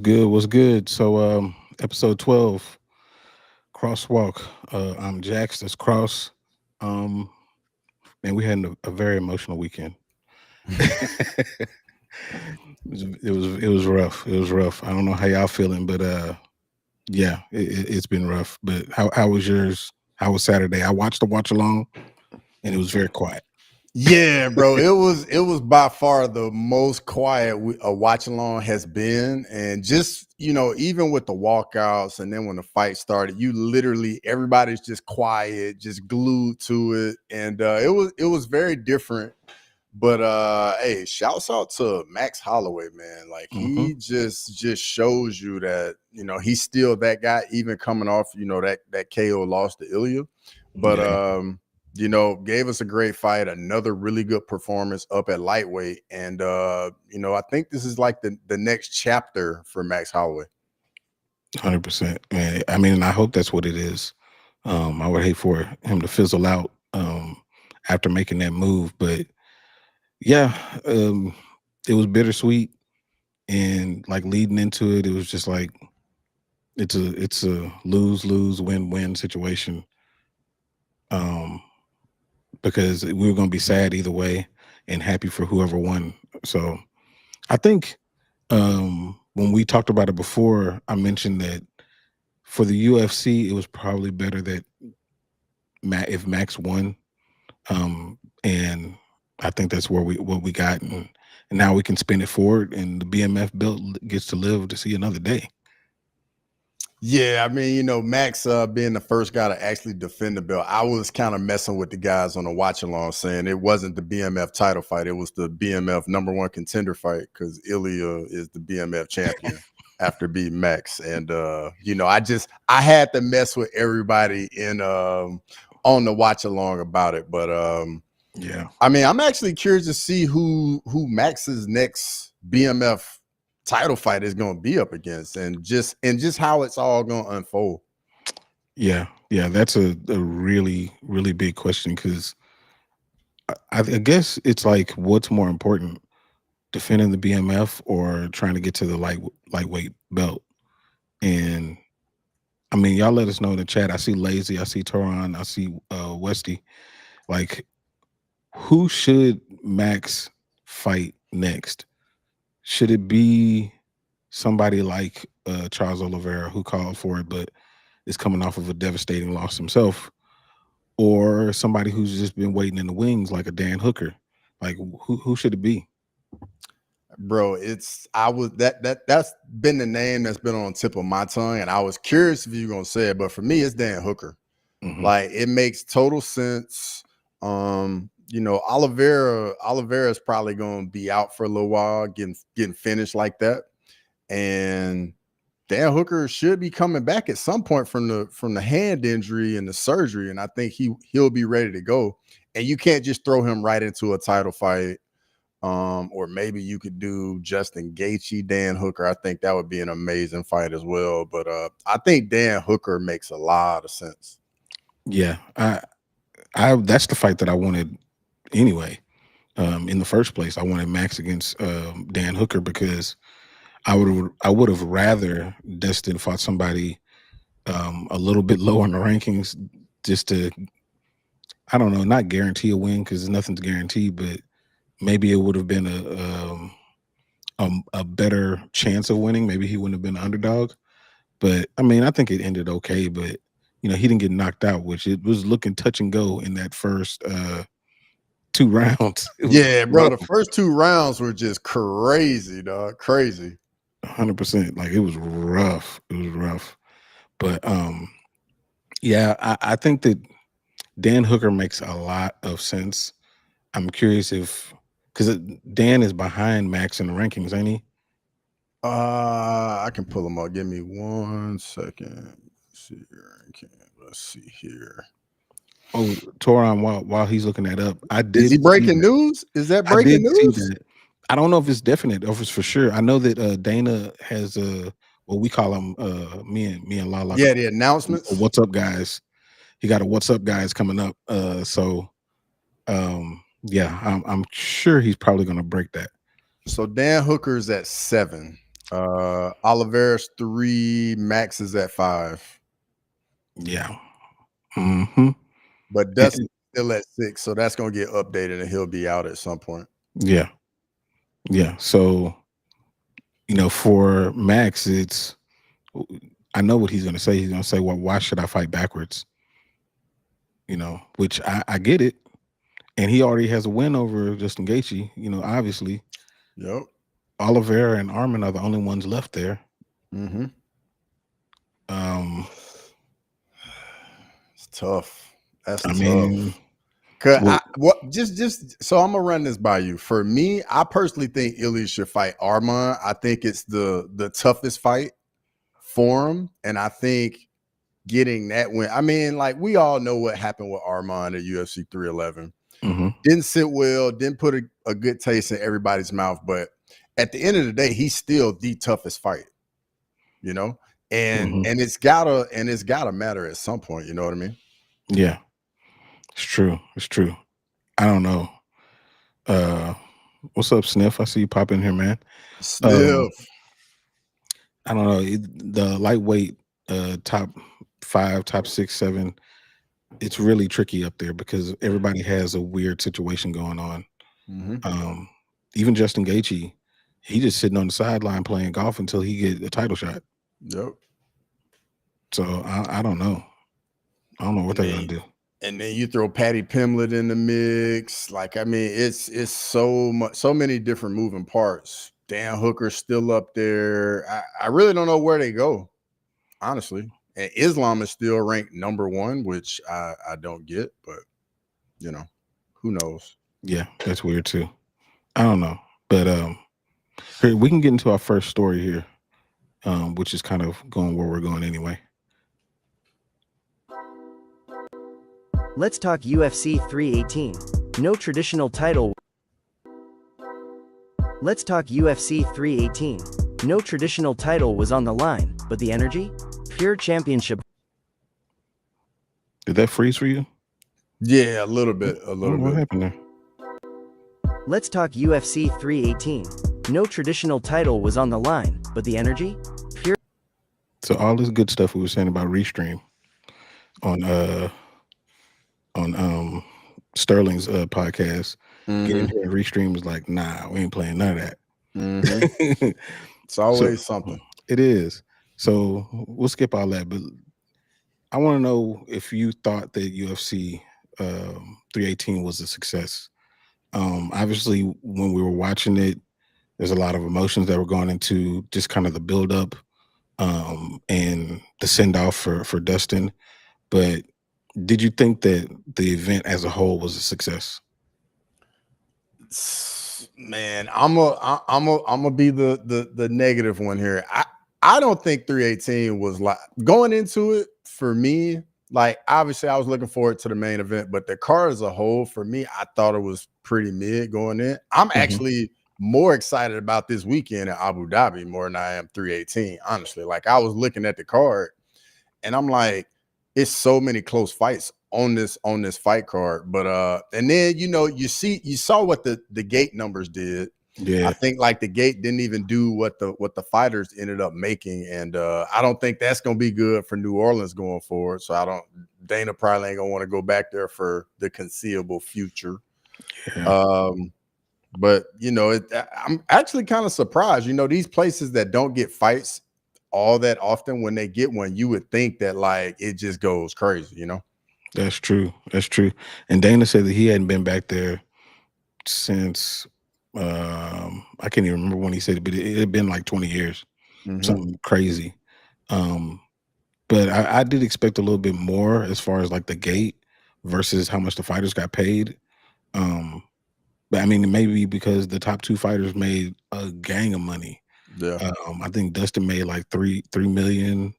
good? What's good? So, episode 12, Crosswalk. I'm Jax. That's Cross. Um, Man, we had a very emotional weekend. It was rough. It was rough. I don't know how y'all feeling, but yeah, it's been rough. But how was yours? How was Saturday? I watched the watch along, and it was very quiet. Yeah, bro. It was by far the most quiet a watch along has been, and just even with the walkouts, and then when the fight started, you literally everybody's just quiet, just glued to it, and it was very different. But hey, shouts out to Max Holloway, man. Like Hmm. he just shows you that he's still that guy, even coming off that KO loss to Ilya, but Yeah, gave us a great fight, another really good performance up at lightweight. And I think this is like the next chapter for Max Holloway. 100%. Man, I mean, I hope that's what it is. I would hate for him to fizzle out after making that move, but yeah, it was bittersweet, and like leading into it, it was just like it's a lose lose win win situation. Um, because we were going to be sad either way, and happy for whoever won. So I think when we talked about it before, I mentioned that for the UFC, it was probably better that if Max won. And I think that's what we got, and now we can spin it forward, and the BMF belt gets to live to see another day. Yeah, I mean, Max being the first guy to actually defend the belt, I was kind of messing with the guys on the watch along, saying it wasn't the BMF title fight, it was the BMF #1 contender fight, because Ilya is the BMF champion after beating Max. And I had to mess with everybody in on the watch along about it. But Yeah, I mean, I'm actually curious to see who Max's next BMF title fight is going to be up against, and just how it's all going to unfold. yeah. That's a really really big question because I guess it's like what's more important, defending the BMF or trying to get to the lightweight belt. And I mean, y'all let us know in the chat. I see Lazy, I see Toron, I see Westy. Like, who should Max fight next? Should it be somebody like Charles Oliveira, who called for it but is coming off of a devastating loss himself, or somebody who's just been waiting in the wings like a Dan Hooker? Like, who should it be? Bro, that's been the name that's been on the tip of my tongue, and I was curious if you were gonna say it, but for me, it's Dan Hooker. Hmm. Like, it makes total sense. Oliveira is probably gonna be out for a little while, getting finished like that, and Dan Hooker should be coming back at some point from the hand injury and the surgery, and I think he'll be ready to go. And you can't just throw him right into a title fight. Or maybe you could do Justin Gaethje, Dan Hooker. I think that would be an amazing fight as well. But I think Dan Hooker makes a lot of sense. Yeah, I that's the fight that I wanted anyway. In the first place, I wanted Max against Dan Hooker because I would have rather Dustin fought somebody a little bit lower in the rankings, just to, I don't know, not guarantee a win because nothing's guaranteed, but maybe it would have been a better chance of winning. Maybe he wouldn't have been an underdog. But I mean, I think it ended okay. But he didn't get knocked out, which it was looking touch and go in that first two rounds. It was Yeah, bro. rough. The first 2 rounds were just crazy, dog. Crazy. 100%. Like, it was rough. It was rough. But yeah, I think that Dan Hooker makes a lot of sense. I'm curious if, because Dan is behind Max in the rankings, ain't he? I can pull them up. Give me 1 second. Let's see here. Oh, Toron, while he's looking that up, I Is did he see breaking that. news? Is that I breaking did see news? that. I don't know if it's definite or if it's for sure. I know that Dana has what we call them, me and Lala, Yeah, the announcements. what's up guys. He got a what's up guys coming up. So yeah, I'm sure he's probably gonna break that. So Dan Hooker's at 7. Oliveira's 3, Max is at 5. Yeah. Hmm. But Dustin's still at 6, so that's gonna get updated and he'll be out at some point. Yeah. Yeah. So, for Max, I know what he's going to say. He's going to say, well, why should I fight backwards? Which I get it. And he already has a win over Justin Gaethje, obviously. Yep. Oliveira and Armin are the only ones left there. Mm-hmm. Um, It's tough. That's I tough. mean, Cause well, just so I'm gonna run this by you. For me, I personally think Ilya should fight Arman. I think it's the toughest fight for him, and I think getting that win. I mean, like we all know what happened with Arman at UFC 311. mhm, Didn't sit well, didn't put a good taste in everybody's mouth, but at the end of the day, he's still the toughest fight, you know? And mhm. and it's gotta matter at some point, you know what I mean? Yeah, it's true. It's true. I don't know. Uh, what's up, Sniff? I see you pop in here, man. Um, Sniff. I don't know. The lightweight top 5, top 6, 7. It's really tricky up there because everybody has a weird situation going on. Mm-hmm. Um, Even Justin Gaethje, he just sitting on the sideline playing golf until he get a title shot. Yep. So I don't know. I don't know what And they're then gonna do. and then you throw Patty Pimlet in the mix. Like, I mean, it's so many different moving parts. Dan Hooker's still up there. I really don't know where they go, honestly. And Islam is still ranked number 1, which I don't get, but who knows? Yeah, that's weird too. I don't know, but here, we can get into our first story here, which is kind of going where we're going anyway. Let's talk UFC 318. No traditional title. Let's talk UFC 318. No traditional title was on the line, but the energy? Pure championship. Did that freeze for you? Yeah, a little bit, a little What bit. happened there? Let's talk UFC 318. No traditional title was on the line, but the energy? Pure. So all this good stuff we were saying about Restream on Sterling's podcast, get in Mm-hmm. here and Restream is like, nah, we ain't playing none of that. Mm-hmm. It's always something. It is. So we'll skip all that, but I want to know if you thought that UFC 318 was a success. Obviously, when we were watching it, there's a lot of emotions that were going into just kind of the buildup and the send off for Dustin. But did you think that the event as a whole was a success? Man, I'm gonna be the negative one here. I don't think 318 was like going into it for me. Like, obviously, I was looking forward to the main event, but the card as a whole, for me, I thought it was pretty mid going in. I'm Mhm. actually more excited about this weekend at Abu Dhabi more than I am 318. Honestly, like I was looking at the card and I'm like, it's so many close fights on this fight card. But and then you saw what the gate numbers did. I Yeah, think like the gate didn't even do what the fighters ended up making, and I don't think that's gonna be good for New Orleans going forward. So Dana probably ain't gonna want to go back there for the conceivable future. yeah, Um, but I'm actually kind of surprised. These places that don't get fights all that often, when they get one, you would think that like it just goes crazy. that's true. That's true. And Dana said that he hadn't been back there since I can't even remember when he said it, but it had been like 20 years, Hmm. something crazy. Um, but I did expect a little bit more as far as like the gate versus how much the fighters got paid. Um, but I mean, maybe because the top 2 fighters made a gang of money. Yeah. I think Dustin made like 3 million.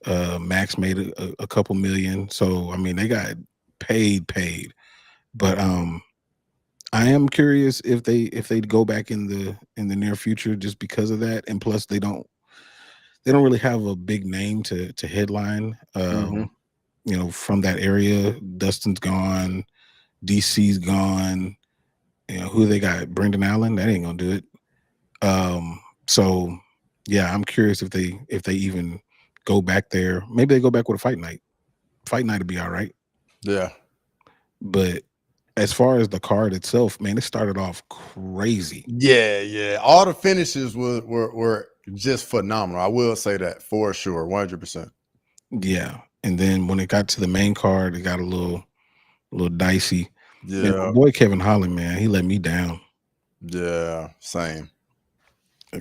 Max made a couple million. So I mean, they got paid. But I am curious if they go back in the near future just because of that, and plus they don't really have a big name to headline. Hmm. From that area, Dustin's gone, DC's gone. Who they got? Brendan Allen. That ain't gonna do it. So yeah, I'm curious if they even go back there. Maybe they go back with a fight night. Fight night would be all right. Yeah. But as far as the card itself, man, it started off crazy. Yeah, yeah. All the finishes were just phenomenal. I will say that for sure, 100%. Yeah. And then when it got to the main card, it got a little dicey. Man, my Yeah, boy Kevin Holland, man, he let me down. yeah, same.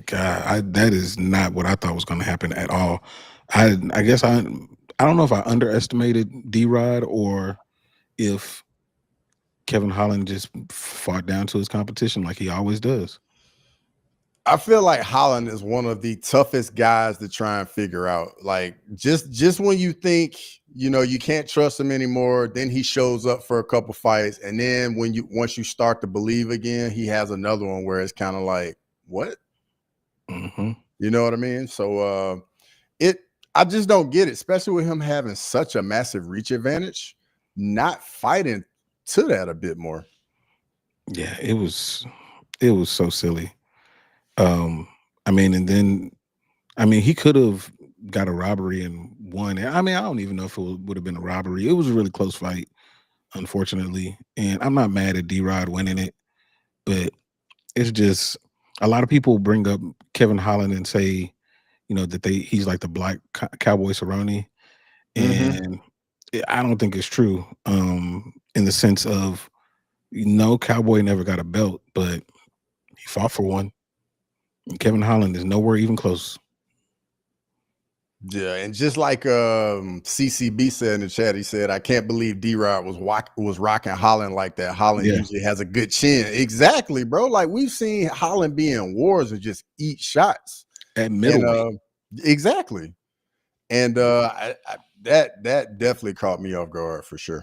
God, that is not what I thought was going to happen at all. I guess I don't know if I underestimated D Rod or if Kevin Holland just fought down to his competition like he always does. I feel like Holland is one of the toughest guys to try and figure out. Like just when you think you can't trust him anymore, then he shows up for a couple fights, and then once you start to believe again, he has another one where it's kind of like, what? Hmm. You know what I mean? So I just don't get it, especially with him having such a massive reach advantage, not fighting to that a bit more. Yeah, it was so silly. Um, I mean, and then he could have got a robbery and won. I mean, I don't even know if it would have been a robbery. It was a really close fight, unfortunately. And I'm not mad at D Rod winning it, but it's just a lot of people bring up Kevin Holland and say, that he's like the black cowboy Cerrone, Mm-hmm. and I don't think it's true. In the sense of no cowboy never got a belt, but he fought for one. And Kevin Holland is nowhere even close. Yeah, and just like CCB said in the chat, he said, "I can't believe D-Rod was rocking Holland like that. Holland Yeah, usually has a good chin." Exactly, bro. Like we've seen Holland be in wars and just eat shots, at and middleweight. exactly, and that definitely caught me off guard for sure.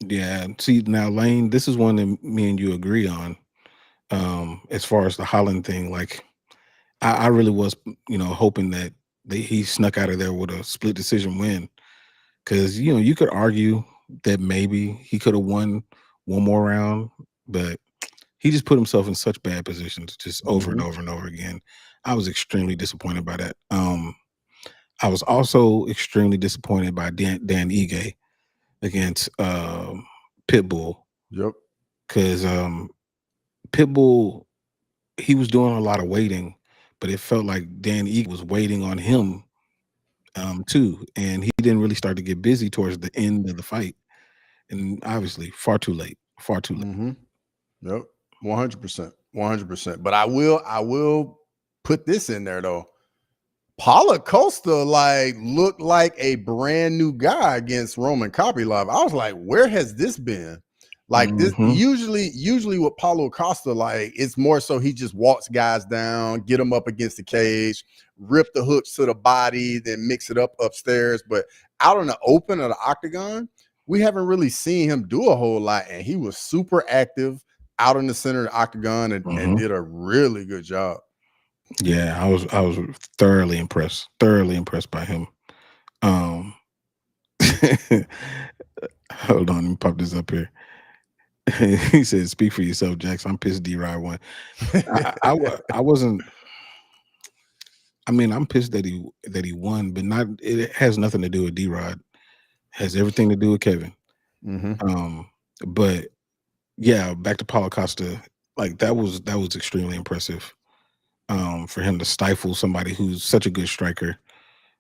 Yeah. See now, Lane, this is one that me and you agree on. As far as the Holland thing, like I really was, hoping that he snuck out of there with a split decision win. Because you could argue that maybe he could have won one more round, but he just put himself in such bad positions just over and Mm-hmm. over and over again. I was extremely disappointed by that. I was also extremely disappointed by Dan Ige against Pitbull Yep. because Pitbull, he was doing a lot of waiting, but it felt like Dan Ige was waiting on him too, and he didn't really start to get busy towards the end of the fight, and obviously far too late, far too late. Mm-hmm. Yep. 100%. 100%. But I will put this in there though. Paulo Costa looked like a brand new guy against Roman Kopylov. I was like, where has this been? Like this Hmm. usually with Paulo Costa, like it's more so he just walks guys down, get them up against the cage, rip the hooks to the body, then mix it up upstairs. But out in the open of the octagon, we haven't really seen him do a whole lot. And he was super active out in the center of the octagon and Hmm. did a really good job. Yeah, I was thoroughly impressed by him. Um, hold on, let me pop this up here. He said, "Speak for yourself, Jax. I'm pissed D Rod won. I wasn't. I mean, I'm pissed that he won, but not. It has nothing to do with D Rod. Has everything to do with Kevin. Mm-hmm. Um, but yeah, back to Paulo Costa. Like that was extremely impressive. For him to stifle somebody who's such a good striker.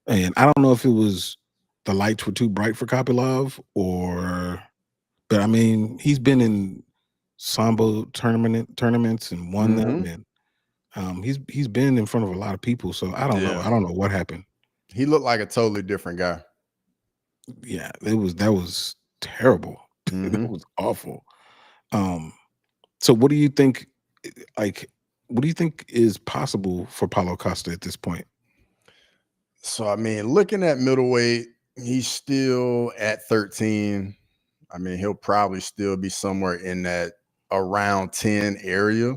And I don't know if it was the lights were too bright for Kopylov but I mean, he's been in Sambo tournaments and won them, Mm-hmm. and he's been in front of a lot of people. So I don't know. Yeah. I don't know what happened. He looked like a totally different guy. Yeah, that was terrible. That Mm-hmm. was awful. Um, so what do you think? Like, what do you think is possible for Paulo Costa at this point? So I mean, looking at middleweight, he's still at 13. I mean, he'll probably still be somewhere in that around 10 area.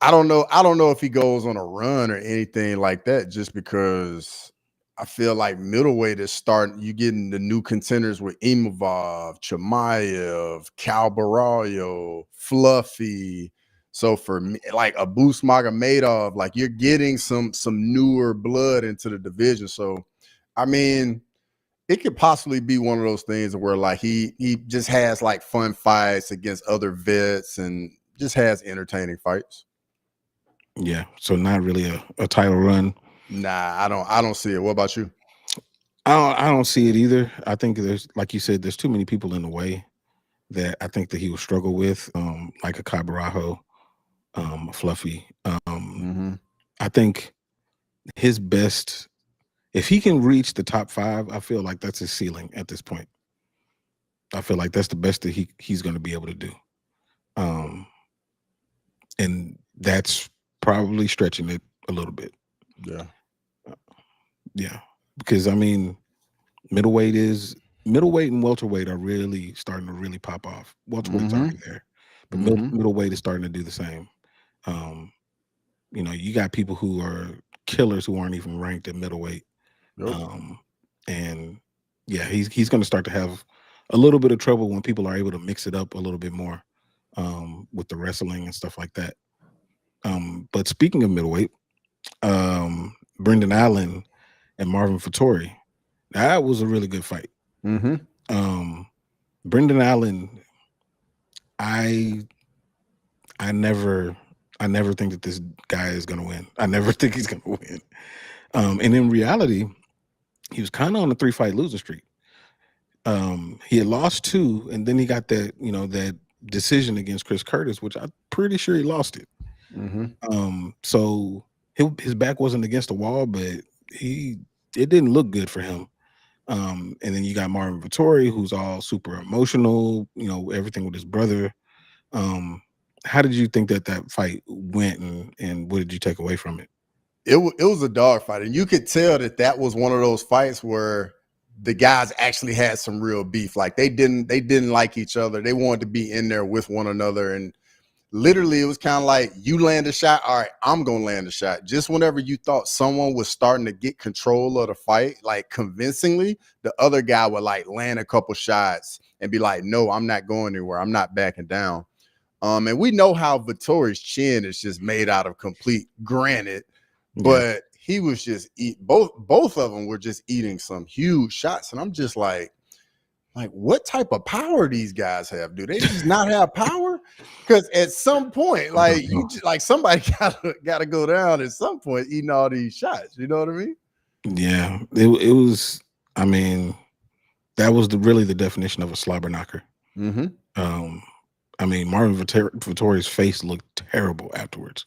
I don't know. I don't know if he goes on a run or anything like that, just because I feel like middleweight is starting. You getting the new contenders with Imavov, Chimaev, Cal Barrio, Fluffy. So for me, like a Magomedov, like you're getting some newer blood into the division. So, I mean, it could possibly be one of those things where like he just has like fun fights against other vets and just has entertaining fights. Yeah, so not really a title run. Nah, I don't see it. What about you? I don't see it either. I think there's, like you said, there's too many people in the way that I think that he will struggle with, like a Cabarajo, a Fluffy. Mm-hmm. I think his best, if he can reach the top 5, I feel like that's his ceiling at this point. I feel like that's the best that he's going to be able to do. And that's probably stretching it a little bit. Yeah. Yeah. Because I mean, middleweight and welterweight are really starting to really pop off. Welterweight's already there, but middleweight is starting to do the same. You got people who are killers who aren't even ranked at middleweight. Yep. And yeah, he's going to start to have a little bit of trouble when people are able to mix it up a little bit more with the wrestling and stuff like that. But speaking of middleweight, Brendan Allen and Marvin Vettori, that was a really good fight. Brendan Allen, I never think that this guy is going to win. I never think he's going to win. And in reality, he was kind of on a 3-fight losing streak. He had lost 2, and then he got that decision against Chris Curtis, which I'm pretty sure he lost it. So his back wasn't against the wall, but it didn't look good for him. And then you got Marvin Vettori, who's all super emotional, everything with his brother. How did you think that fight went, and what did you take away from it? It was a dog fight, and you could tell that was one of those fights where the guys actually had some real beef. Like they didn't like each other. They wanted to be in there with one another, and literally it was kind of like, you land a shot, all right, I'm gonna land a shot. Just whenever you thought someone was starting to get control of the fight, like convincingly, the other guy would like land a couple shots and be like, no, I'm not going anywhere, I'm not backing down. And we know how Vittori's chin is just made out of complete granite, but he was just both of them were just eating some huge shots, and I'm just like, what type of power these guys have? Do they just not have power? Because at some point, like somebody gotta go down at some point eating all these shots. You know what I mean? Yeah, it was. I mean, that was really the definition of a slobber knocker. I mean, Marvin Vettori's face looked terrible afterwards.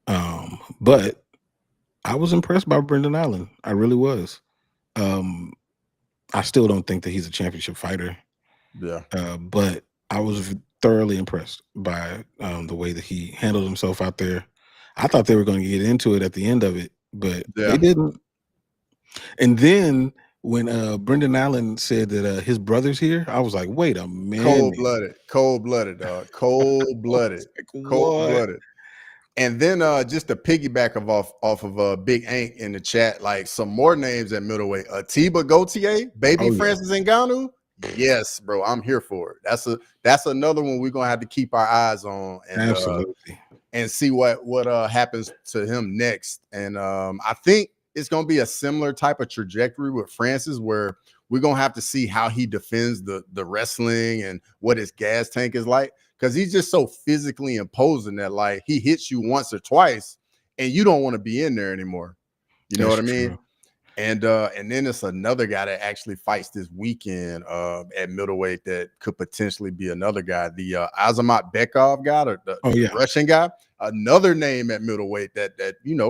But I was impressed by Brendan Allen. I really was. I still don't think that he's a championship fighter. Yeah. But I was thoroughly impressed by the way that he handled himself out there. I thought they were going to get into it at the end of it, but they didn't. And then when Brendan Allen said that his brot's here, I was like, wait a minute. Cold-blooded, dog. Cold-blooded. Cold-blooded. And then just to piggyback off of Big Ink in the chat, like some more names at middleweight. Atiba Gauthier, Francis Ngannou. Yes, bro, I'm here for it. That's another one we're gonna have to keep our eyes on, and absolutely, and see what happens to him next. And I think it's gonna be a similar type of trajectory with Francis, where we're gonna have to see how he defends the wrestling and what his gas tank is like, because he's just so physically imposing that like he hits you once or twice and you don't want to be in there anymore. You know what I mean? True. And then it's another guy that actually fights this weekend at middleweight that could potentially be another guy. The Azamat Bekov guy, the Russian guy, another name at middleweight that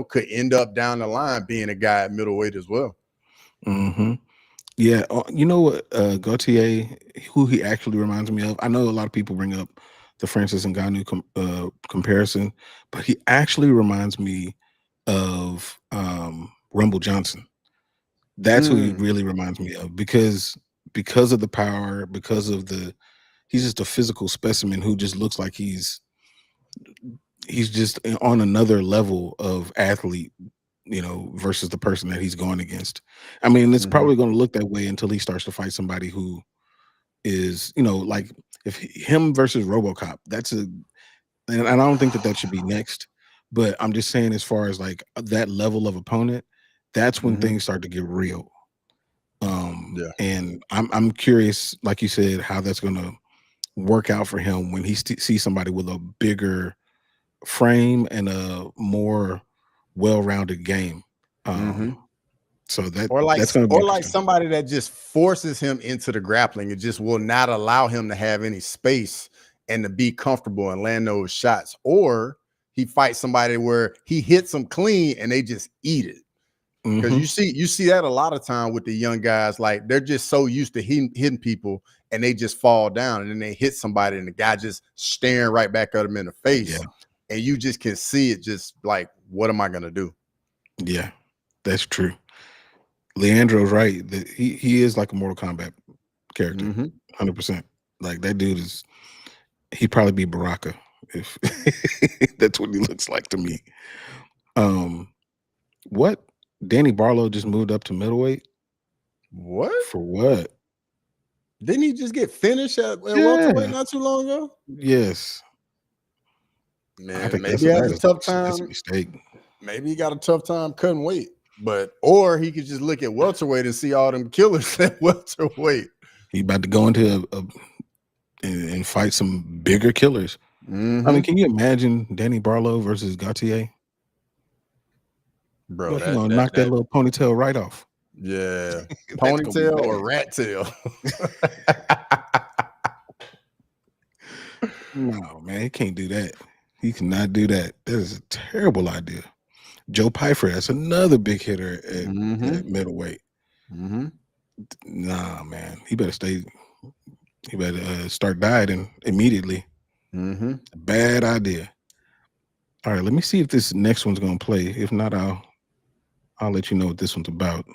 could end up down the line being a guy at middleweight as well. Yeah, you know what, Gauthier, who he actually reminds me of. I know a lot of people bring up the Francis Ngannou comparison, but he actually reminds me of Rumble Johnson. That's who he really reminds me of, because of the power, because of he's just a physical specimen who just looks like he's just on another level of athlete, versus the person that he's going against. I mean, it's probably going to look that way until he starts to fight somebody who is, like if him versus RoboCop, and I don't think that that should be next. But I'm just saying, as far as like that level of opponent, that's when Mhm. things start to get real. Yeah. And I'm curious, like you said, how that's going to work out for him when he sees somebody with a bigger frame and a more well-rounded game. Um, Mhm. so that Or like that's going to be or like interesting. somebody that just forces him into the grappling and just will not allow him to have any space and to be comfortable and land those shots. Or he fights somebody where he hits them clean and they just eat it. Because Hmm. you see that a lot of time with the young guys, like they're just so used to hitting people and they just fall down and then they hit somebody and the guy just staring right back at them in the Yeah, face. And you just can see it just like, what am I gonna do? yeah, that's true. Leandro's right. He is like a Mortal Kombat character, Mm-hmm. 100%. Like that dude is. He'd probably be Baraka if that's what he looks like to me. Um, what? Danny Barlow just moved up to middleweight What? for what? Didn't he just get finished at welterweight Yeah. not too long ago? Yes. I Man, think maybe he has a tough that's a time. mistake. Maybe he got a tough time cutting weight. But or he could just look at welterweight and see all them killers at welterweight. He about to go into and fight some bigger killers. I mean, Mm-hmm. can you imagine Danny Barlow versus Gautier? Bro, Look, he gonna knock that that little ponytail right off. yeah. That's gonna be Ponytail bad. or rat tail. No, man, he can't do that. He cannot do that. That is a terrible idea. Joe Pyfer, that's another big hitter at Mm-hmm. middleweight. Mm-hmm. Nah, man, he better stay. He better start dieting immediately. Mm-hmm. Bad idea. All right, let me see if this next one's gonna play. If not, I'll let you know what this one's about.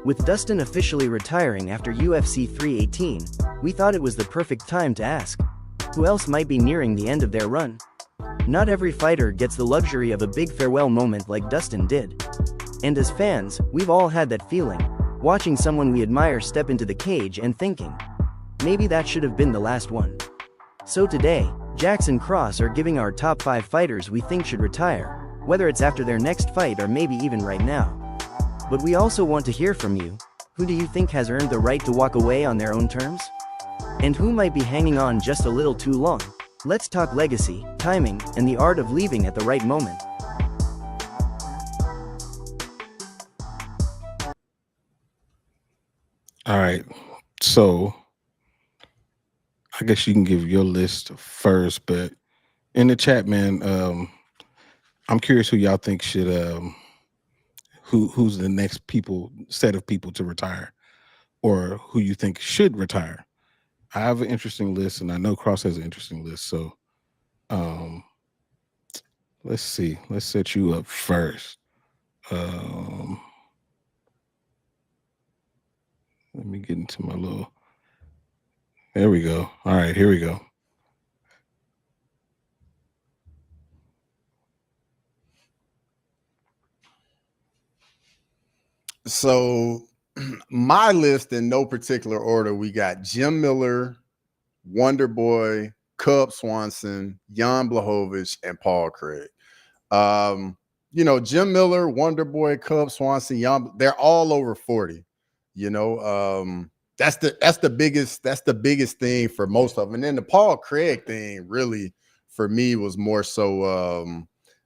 With Dustin officially retiring after UFC 318, we thought it was the perfect time to ask, who else might be nearing the end of their run? Not every fighter gets the luxury of a big farewell moment like Dustin did. And as fans, we've all had that feeling, watching someone we admire step into the cage and thinking, maybe that should have been the last one. So today, Jax and Cross are giving our top 5 fighters we think should retire, whether it's after their next fight or maybe even right now. But we also want to hear from you. Who do you think has earned the right to walk away on their own terms? And who might be hanging on just a little too long? Let's talk legacy, timing, and the art of leaving at the right moment. All right, so I guess you can give your list first, but in the chat, man, I'm curious who y'all think should who's the next set of people to retire, or who you think should retire. I have an interesting list, and I know Cross has an interesting list. So, um, let's see. Let's set you up first. Um, let me get into my little. There we go. All right, here we go. So my list in no particular order, we got Jim Miller, Wonder Boy, Cub Swanson, Jan Blachowicz, and Paul Craig. Jim Miller, Wonder Boy, Cub Swanson, they're all over 40. That's the biggest thing for most of them. And then the Paul Craig thing really for me was more so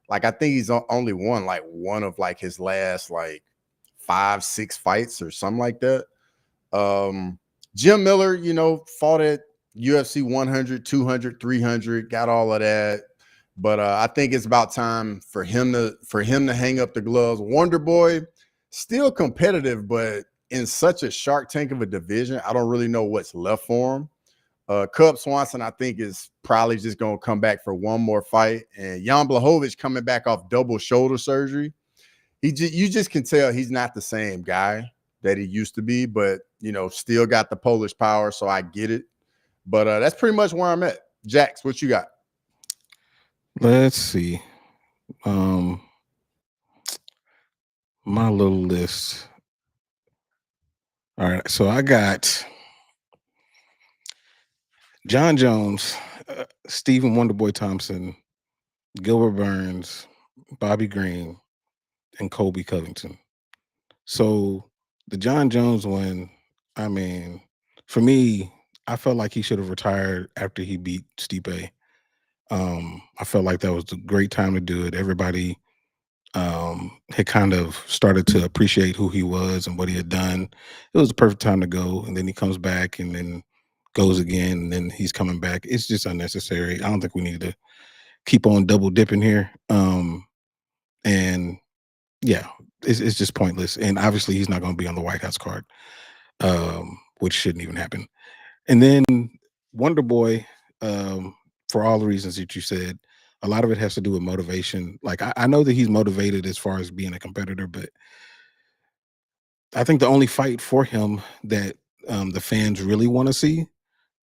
like I think he's only won like one of like his last like 5-6 fights or something like that. Jim Miller, fought at UFC 100, 200, 300, got all of that. But I think it's about time for him to hang up the gloves. Wonder Boy, still competitive, but in such a shark tank of a division, I don't really know what's left for him. Cub Swanson, I think, is probably just going to come back for one more fight. And Jan Blachowicz coming back off double shoulder surgery. You just can tell he's not the same guy that he used to be, but, still got the Polish power, so I get it. But that's pretty much where I'm at. Jax, what you got? Let's see. My little list. All right, so I got John Jones. Stephen Wonderboy Thompson, Gilbert Burns, Bobby Green, and Colby Covington. So the John Jones one, I mean, for me, I felt like he should have retired after he beat Stipe. I felt like that was a great time to do it. Everybody had kind of started to appreciate who he was and what he had done. It was the perfect time to go. And then he comes back and then goes again, and then he's coming back. It's just unnecessary. I don't think we need to keep on double dipping here. And yeah, it's just pointless. And obviously, he's not going to be on the White House card, which shouldn't even happen. And then Wonder Boy, for all the reasons that you said, a lot of it has to do with motivation. Like I know that he's motivated as far as being a competitor, but I think the only fight for him that the fans really want to see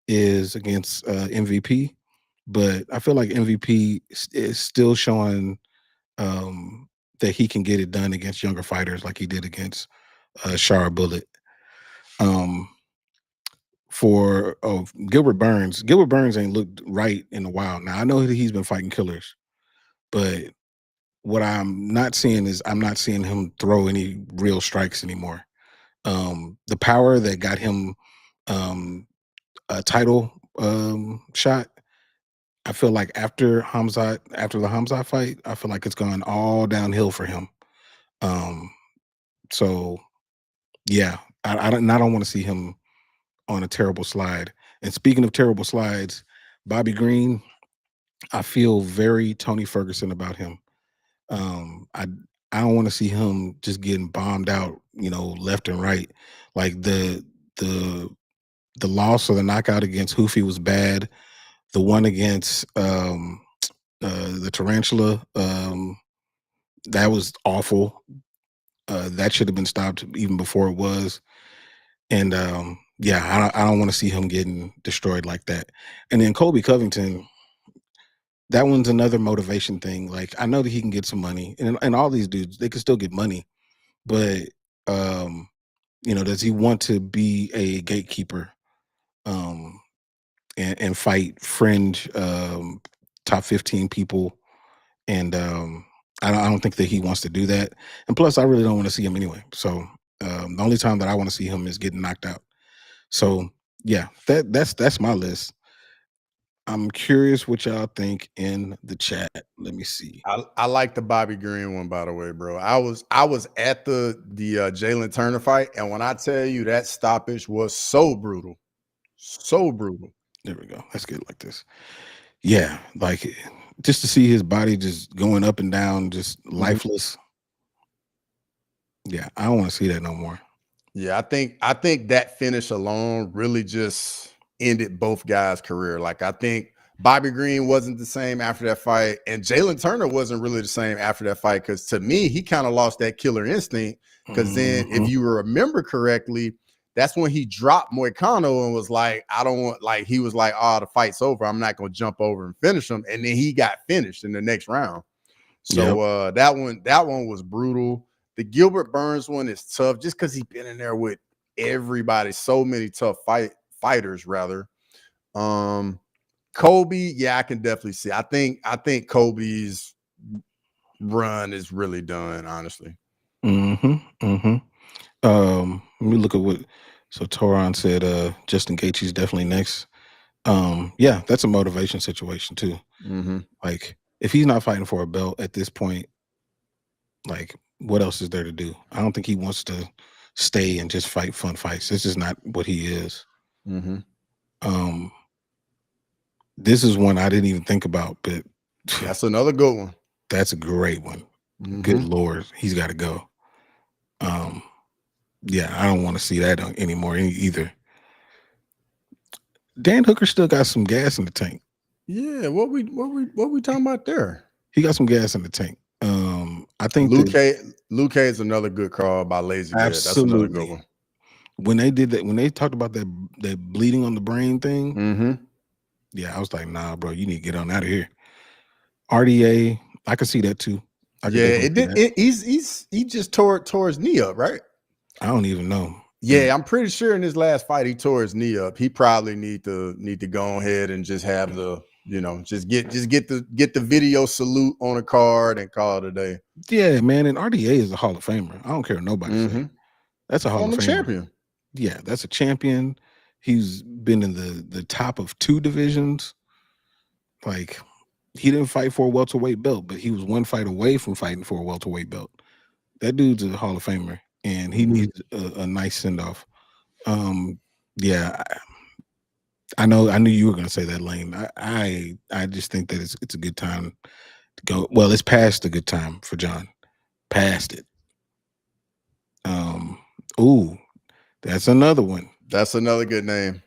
is against MVP. But I feel like MVP is still showing that he can get it done against younger fighters, like he did against Shara Bullet. For Gilbert Burns ain't looked right in a while. Now I know that he's been fighting killers, but what I'm not seeing is I'm not seeing him throw any real strikes anymore. The power that got him a title shot, I feel like after the Hamzat fight, I feel like it's gone all downhill for him. So yeah, I don't want to see him on a terrible slide. And speaking of terrible slides, Bobby Green, I feel very Tony Ferguson about him. I don't want to see him just getting bombed out, left and right. Like the loss or the knockout against Hoofy was bad. The one against the Tarantula, that was awful. That should have been stopped even before it was. And yeah, I don't want to see him getting destroyed like that. And then Colby Covington, that one's another motivation thing. Like I know that he can get some money, and all these dudes, they can still get money, but does he want to be a gatekeeper and fight fringe top 15 people? And I don't think that he wants to do that. And plus, I really don't want to see him anyway. So the only time that I want to see him is getting knocked out. So yeah, that's my list. I'm curious what y'all think in the chat. Let me see. I like the Bobby Green one, by the way, bro. I was at the Jalen Turner fight, and when I tell you that stoppage was so brutal. There we go. Let's get it like this. Yeah, like just to see his body just going up and down, just lifeless. Yeah, I don't want to see that no more. Yeah, I think that finish alone really just ended both guys' career. Like I think Bobby Green wasn't the same after that fight, and Jalen Turner wasn't really the same after that fight, because to me, he kind of lost that killer instinct. Because then, if you remember correctly, that's when he dropped Moicano and was like, I don't want, like, he was like, oh, the fight's over. I'm not going to jump over and finish him. And then he got finished in the next round. So that one was brutal. The Gilbert Burns one is tough just because he's been in there with everybody. So many tough fighters, rather. Kobe, yeah, I can definitely see. I think Kobe's run is really done, honestly. Let me look at what. So Toron said, Justin Gaethje's definitely next. Yeah, that's a motivation situation too. Like if he's not fighting for a belt at this point, like what else is there to do? I don't think he wants to stay and just fight fun fights. This is not what he is. This is one I didn't even think about, but that's another good one. That's a great one. Good Lord, he's got to go. Yeah, I don't want to see that anymore either. Dan Hooker still got some gas in the tank. Yeah, what we talking about there? He got some gas in the tank. I think Luke K is another good call by Lazy. Absolutely. That's another good one. When they did that, when they talked about that bleeding on the brain thing, yeah, I was like, nah, bro, you need to get on out of here. RDA, I could see that too. He just tore his knee up, right? I don't even know. Yeah, I'm pretty sure in his last fight he tore his knee up. He probably need to go ahead and just have the You know, just get the video salute on a card and call it a day. Yeah, man. And RDA is a Hall of Famer. I don't care what nobody say. That's a Hall of Famer. Champion. Yeah, that's a champion. He's been in the top of 2 divisions. Like, he didn't fight for a welterweight belt, but he was one fight away from fighting for a welterweight belt. That dude's a Hall of Famer, and he needs a nice send off. Yeah, I knew you were going to say that, Lane. I just think that it's a good time to go. Well, it's past a good time for John. Past it. Ooh, that's another one. That's another good name.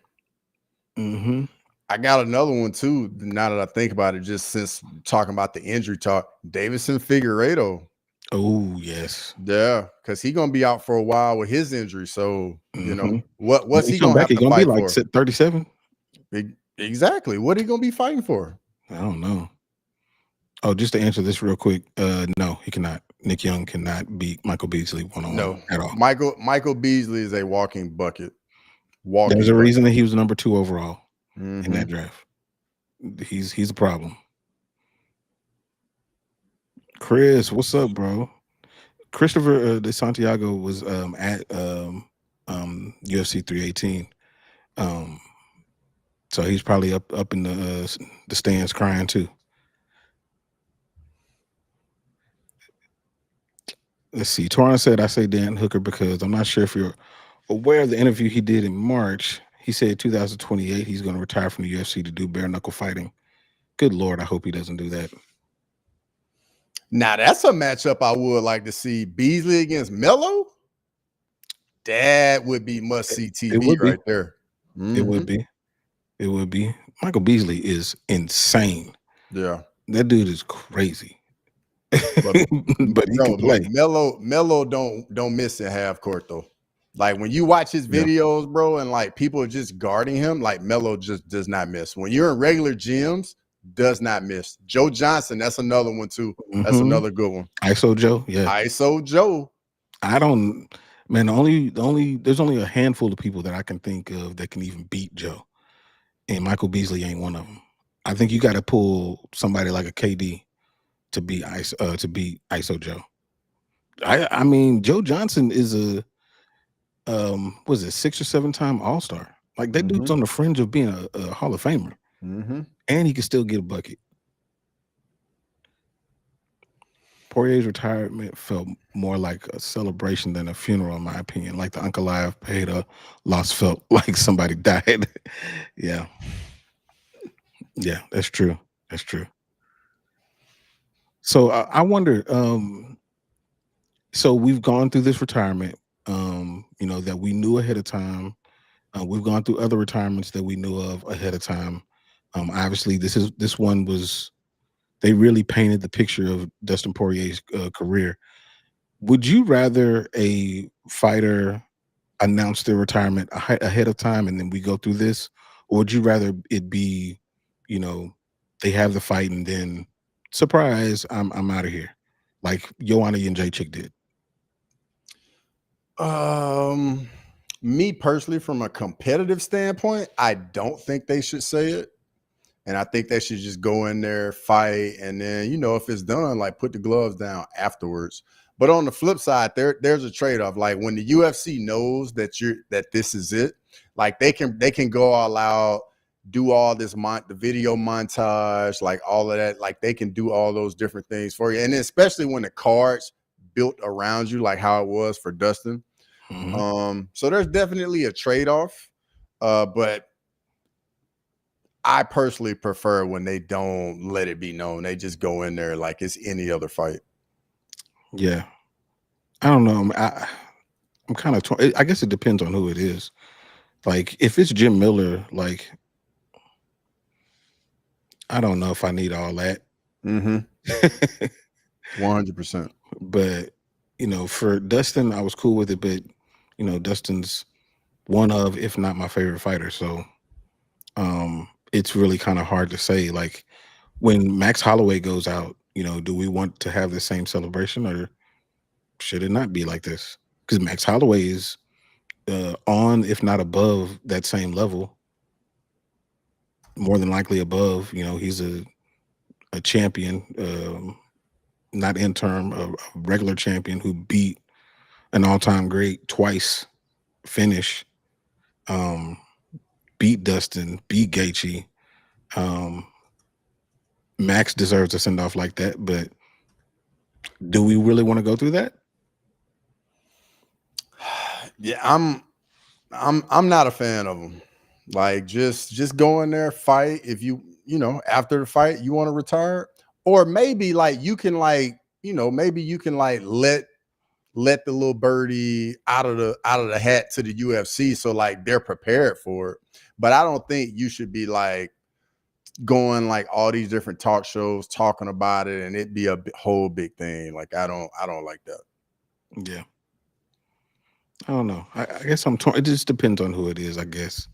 I got another one too. Now that I think about it, just since talking about the injury talk, Davison Figueiredo. Oh yes, yeah, because he's gonna be out for a while with his injury. So you know what's he gonna have to fight be like for? 37. Exactly. What are he gonna be fighting for? I don't know. Oh, just to answer this real quick, no, he cannot. Nick Young cannot beat Michael Beasley one-on-one at all. Michael Beasley is a walking bucket. There's a reason that he was number 2 overall in that draft. He's a problem. Chris, what's up, bro? Christopher de Santiago was at UFC 318. So he's probably up in the stands crying too. Let's see. Torrance said, I say Dan Hooker because I'm not sure if you're aware of the interview he did in March. He said 2028 he's going to retire from the UFC to do bare knuckle fighting. Good Lord, I hope he doesn't do that. Now that's a matchup I would like to see. Beasley against Melo. That would be must-see TV right there. It would be. It would be. Michael Beasley is insane. Yeah. That dude is crazy. But he can play. Melo don't miss at half court though. Like when you watch his videos, bro, and like people are just guarding him, like Melo just does not miss. When you're in regular gyms, does not miss. Joe Johnson, that's another one too. That's another good one. ISO Joe, yeah. ISO Joe. I don't, man. There's only a handful of people that I can think of that can even beat Joe, and Michael Beasley ain't one of them. I think you got to pull somebody like a KD to beat ISO Joe. I mean, Joe Johnson is a was it 6 or 7 time All-Star? Like that dude's on the fringe of being a Hall of Famer, and he can still get a bucket. Poirier's retirement felt more like a celebration than a funeral, in my opinion. Like the Uncle Live paid a loss felt like somebody died. Yeah, that's true. That's true. So I wonder. So we've gone through this retirement. That we knew ahead of time. We've gone through other retirements that we knew of ahead of time. Obviously, this one was, they really painted the picture of Dustin Poirier's career. Would you rather a fighter announce their retirement ahead of time and then we go through this, or would you rather it be, they have the fight and then surprise, I'm out of here, like Joanna and Jacek did? Me personally, from a competitive standpoint, I don't think they should say it. And I think they should just go in there, fight, and then, if it's done, like put the gloves down afterwards. But on the flip side, there's a trade-off. Like when the UFC knows that this is it, like they can go all out, do all this the video montage, like all of that. Like they can do all those different things for you. And especially when the card's built around you, like how it was for Dustin. So there's definitely a trade-off, but I personally prefer when they don't let it be known. They just go in there like it's any other fight. Yeah, I don't know. I'm kind of torn. I guess it depends on who it is. Like if it's Jim Miller, like I don't know if I need all that. 100%. But for Dustin, I was cool with it. But Dustin's one of, if not my favorite fighter. So it's really kind of hard to say. Like when Max Holloway goes out, do we want to have the same celebration, or should it not be like this? Because Max Holloway is on, if not above, that same level. more than likely above. He's a champion, not interim, a regular champion who beat an all-time great twice, finish, beat Dustin, beat Gaethje. Max deserves a send-off like that, but do we really want to go through that? Yeah, I'm not a fan of him. Like, just go in there, fight. If after the fight you want to retire, or maybe like you can maybe you can like let the little birdie out of the hat to the UFC, so like they're prepared for it. But I don't think you should be like going like all these different talk shows talking about it and it be a whole big thing. Like I don't like that. Yeah. I don't know. I guess I'm torn. It just depends on who it is, I guess.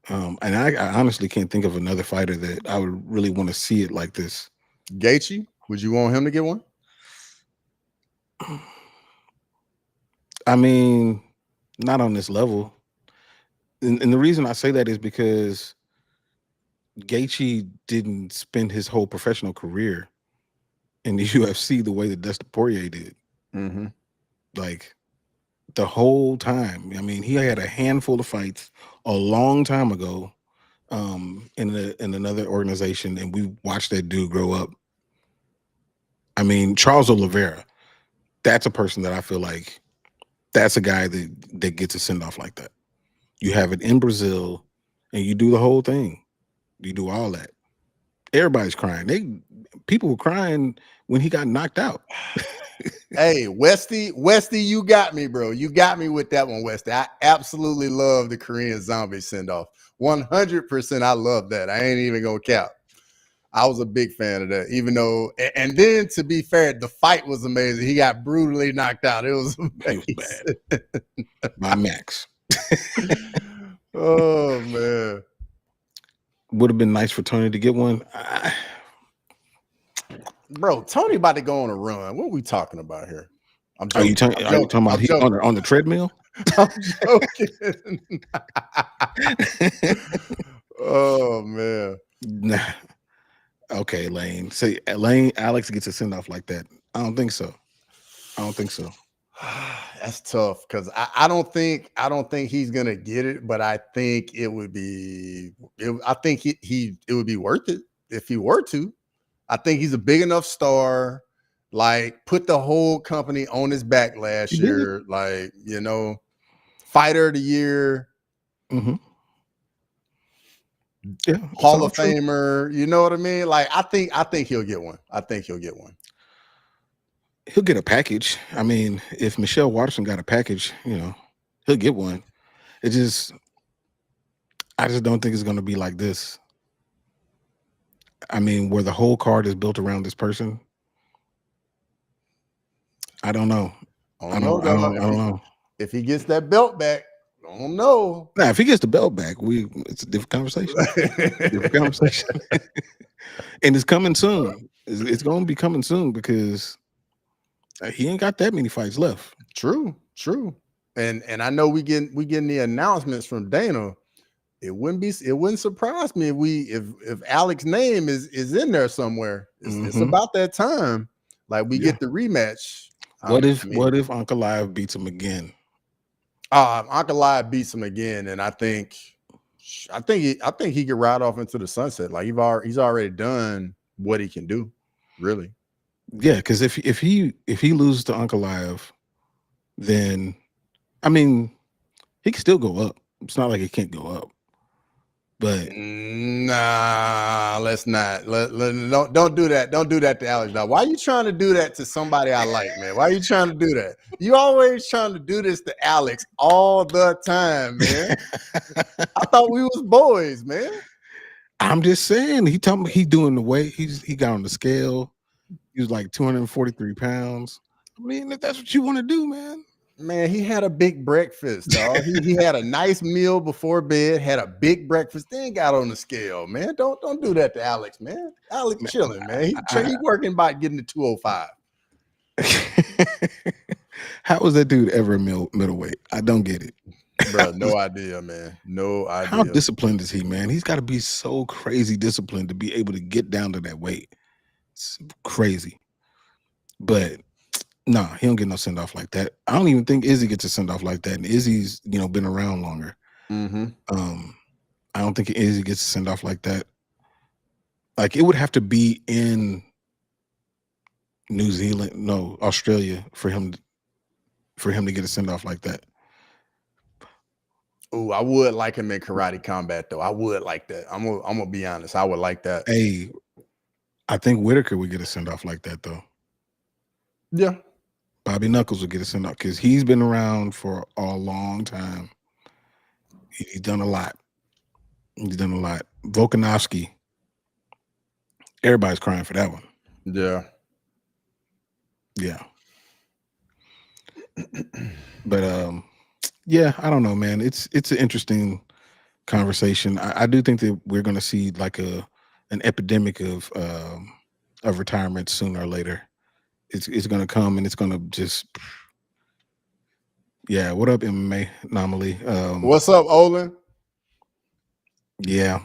And I honestly can't think of another fighter that I would really want to see it like this. Gaethje, would you want him to get one? I mean, not on this level. And the reason I say that is because Gaethje didn't spend his whole professional career in the UFC the way that Dustin Poirier did. Mm-hmm. Like the whole time. I mean, he had a handful of fights a long time ago in another organization, and we watched that dude grow up. I mean, Charles Oliveira, that's a person that I feel like that's a guy that gets a send-off like that. You have it in Brazil, and you do the whole thing. You do all that. Everybody's crying. People were crying when he got knocked out. Hey, Westy, you got me, bro. You got me with that one, Westy. I absolutely love the Korean Zombie send-off. 100%, I love that. I ain't even gonna cap. I was a big fan of that, even though, and then to be fair, the fight was amazing. He got brutally knocked out. It was amazing. It was bad. My Max. Oh, man. Would have been nice for Tony to get one. Bro, Tony about to go on a run. What are we talking about here? Are you talking about he's on the treadmill? I'm joking. Oh, man. Nah. Okay, Lane. Say Alex gets a send off like that. I don't think so. That's tough because I don't think he's gonna get it, but I think it would be. I think it would be worth it if he were to. I think he's a big enough star. Like, put the whole company on his back last year. Like, fighter of the year. Mm-hmm. Yeah, Hall of Famer. You know what I mean? Like, I think he'll get one. He'll get a package. I mean, if Michelle Watterson got a package, he'll get one. I just don't think it's going to be like this. I mean, where the whole card is built around this person. I don't know. I don't know. If he gets that belt back, I don't know. Now, if he gets the belt back, it's a different conversation. And it's coming soon. It's going to be coming soon because he ain't got that many fights left. True. And I know we getting the announcements from Dana. It wouldn't surprise me if Alex's name is in there somewhere. It's about that time. Like, we get the rematch. What if Uncle Live beats him again? Uncle Live beats him again, and I think he could ride off into the sunset. Like, he's already done what he can do, really. Yeah, because if he loses to Uncle Live, then I mean, he can still go up. It's not like he can't go up. But nah, let's not. Don't do that. Don't do that to Alex. Now, why are you trying to do that to somebody I like, man? Why are you trying to do that? You always trying to do this to Alex all the time, man. I thought we was boys, man. I'm just saying, he told me he doing the weight. He got on the scale. He was like 243 pounds. I mean, if that's what you want to do, man. Man, he had a big breakfast, dog. he had a nice meal before bed, had a big breakfast, then got on the scale, man. Don't do that to Alex, man. Alex chilling, man. He working about getting to 205. How was that dude ever a middleweight? I don't get it. Bro, no idea, man. No How idea. disciplined is he, man? He's got to be so crazy disciplined to be able to get down to that weight. It's crazy. But nah, he don't get no send off like that. I don't even think Izzy gets a send off like that. And Izzy's, been around longer. Um, I don't think Izzy gets a send off like that. Like it would have to be in New Zealand, no, Australia for him to get a send off like that. Oh, I would like him in karate combat though. I would like that. I'm gonna be honest. I would like that. Hey, I think Whitaker would get a send off like that though. Yeah. Bobby Knuckles would get a send off because he's been around for a long time. He's done a lot. Volkanovski, everybody's crying for that one. Yeah. Yeah. But yeah, I don't know, man. It's an interesting conversation. I do think that we're going to see like an epidemic of retirement sooner or later. It's going to come and it's going to just. Yeah, what up, MMA Anomaly? What's up, Olin? Yeah,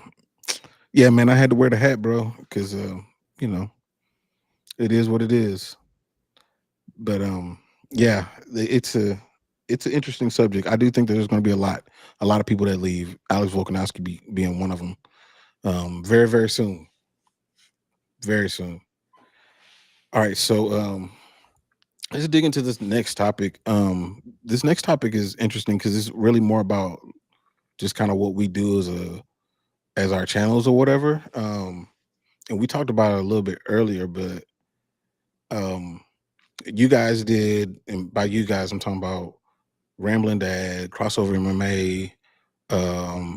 man. I had to wear the hat, bro, because it is what it is. But yeah, it's an interesting subject. I do think there's going to be a lot of people that leave. Alex Volkanovski being one of them. Very, very soon. Very soon. All right, so let's dig into this next topic. This next topic is interesting because it's really more about just kind of what we do as our channels or whatever. And we talked about it a little bit earlier, but you guys did, and by you guys, I'm talking about Ramblin' Dad, Crossover MMA,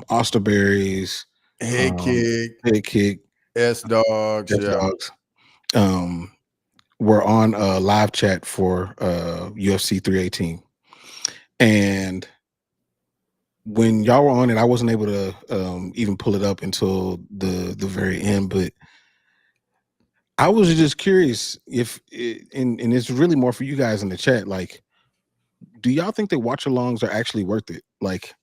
Osterberries, Head Kick, S Dogs, Dogs. We're on a live chat for UFC 318, and when y'all were on it, I wasn't able to even pull it up until the very end, but I was just curious if and it's really more for you guys in the chat, like, do y'all think that watch alongs are actually worth it? Like,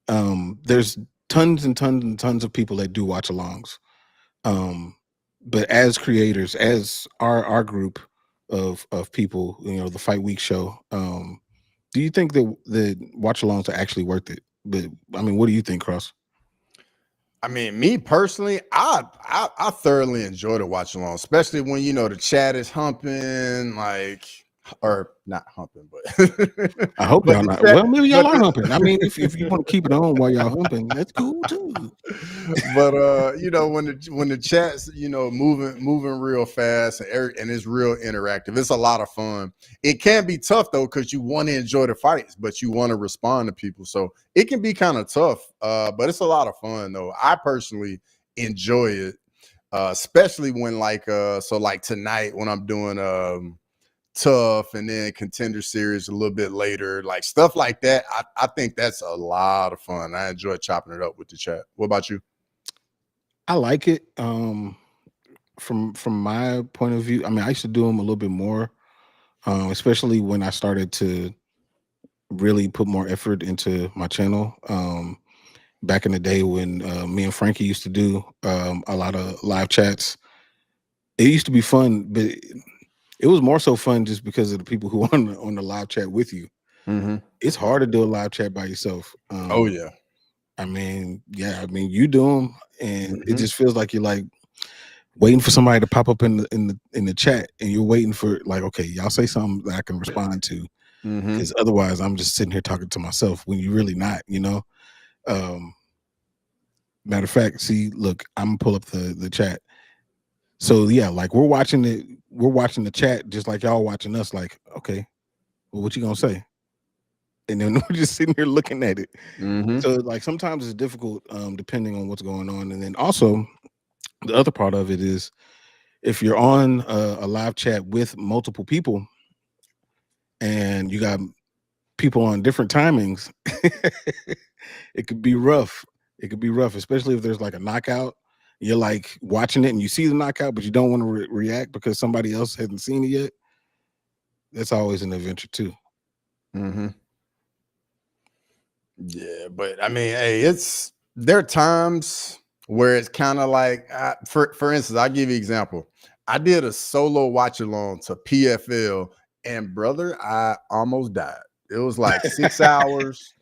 there's tons and tons and tons of people that do watch alongs, but as creators, as our group of people, the Fight Week show, do you think that the watch alongs are actually worth it? But I mean, what do you think, Cross? I mean, me personally, I thoroughly enjoy the watch along, especially when the chat is humping, like, or not humping, but I hope but y'all the not. chat, Well, maybe y'all but are humping. I mean, if you want to keep it on while y'all humping, that's cool too. but when the chat's moving real fast and it's real interactive, it's a lot of fun. It can be tough though because you want to enjoy the fights, but you want to respond to people, so it can be kind of tough. But it's a lot of fun though. I personally enjoy it, especially when like tonight when I'm doing tough and then contender series a little bit later, like stuff like that. I think that's a lot of fun. I enjoy chopping it up with the chat. What about you? I like it. From my point of view, I mean, I used to do them a little bit more, especially when I started to really put more effort into my channel. Back in the day when me and Frankie used to do a lot of live chats, it used to be fun, but it was more so fun just because of the people who on the live chat with you. Mm-hmm. It's hard to do a live chat by yourself. Oh yeah. I mean, you do them, and it Mhm. just feels like you're like waiting for somebody to pop up in the chat, and you're waiting for like, okay, y'all say something that I can respond to, Mhm. because otherwise I'm just sitting here talking to myself when you're really not, Matter of fact, see, look, I'm gonna pull up the chat. So yeah, like we're watching the chat just like y'all watching us. Like, okay, well, what you gonna say? And then we're just sitting here looking at it. Mhm. So like sometimes it's difficult, depending on what's going on. And then also the other part of it is if you're on a live chat with multiple people and you got people on different timings, it could be rough. It could be rough, especially if there's like a knockout. You're like watching it and you see the knockout, but you don't want to react because somebody else hasn't seen it yet. That's always an adventure too. Mhm. Yeah, but I mean, hey, there are times where it's kind of like, for instance, I'll give you an example. I did a solo watch along to PFL, and brother, I almost died. It was like 6 hours.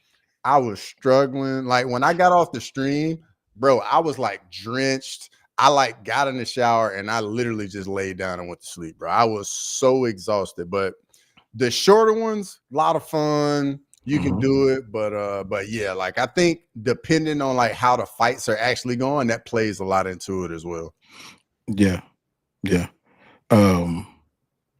I was struggling. Like when I got off the stream, bro, I was like drenched. I like got in the shower and I literally just laid down and went to sleep, bro. I was so exhausted. But the shorter ones, a lot of fun. You can do it, but yeah, like I think depending on like how the fights are actually going, that plays a lot into it as well. Yeah, yeah.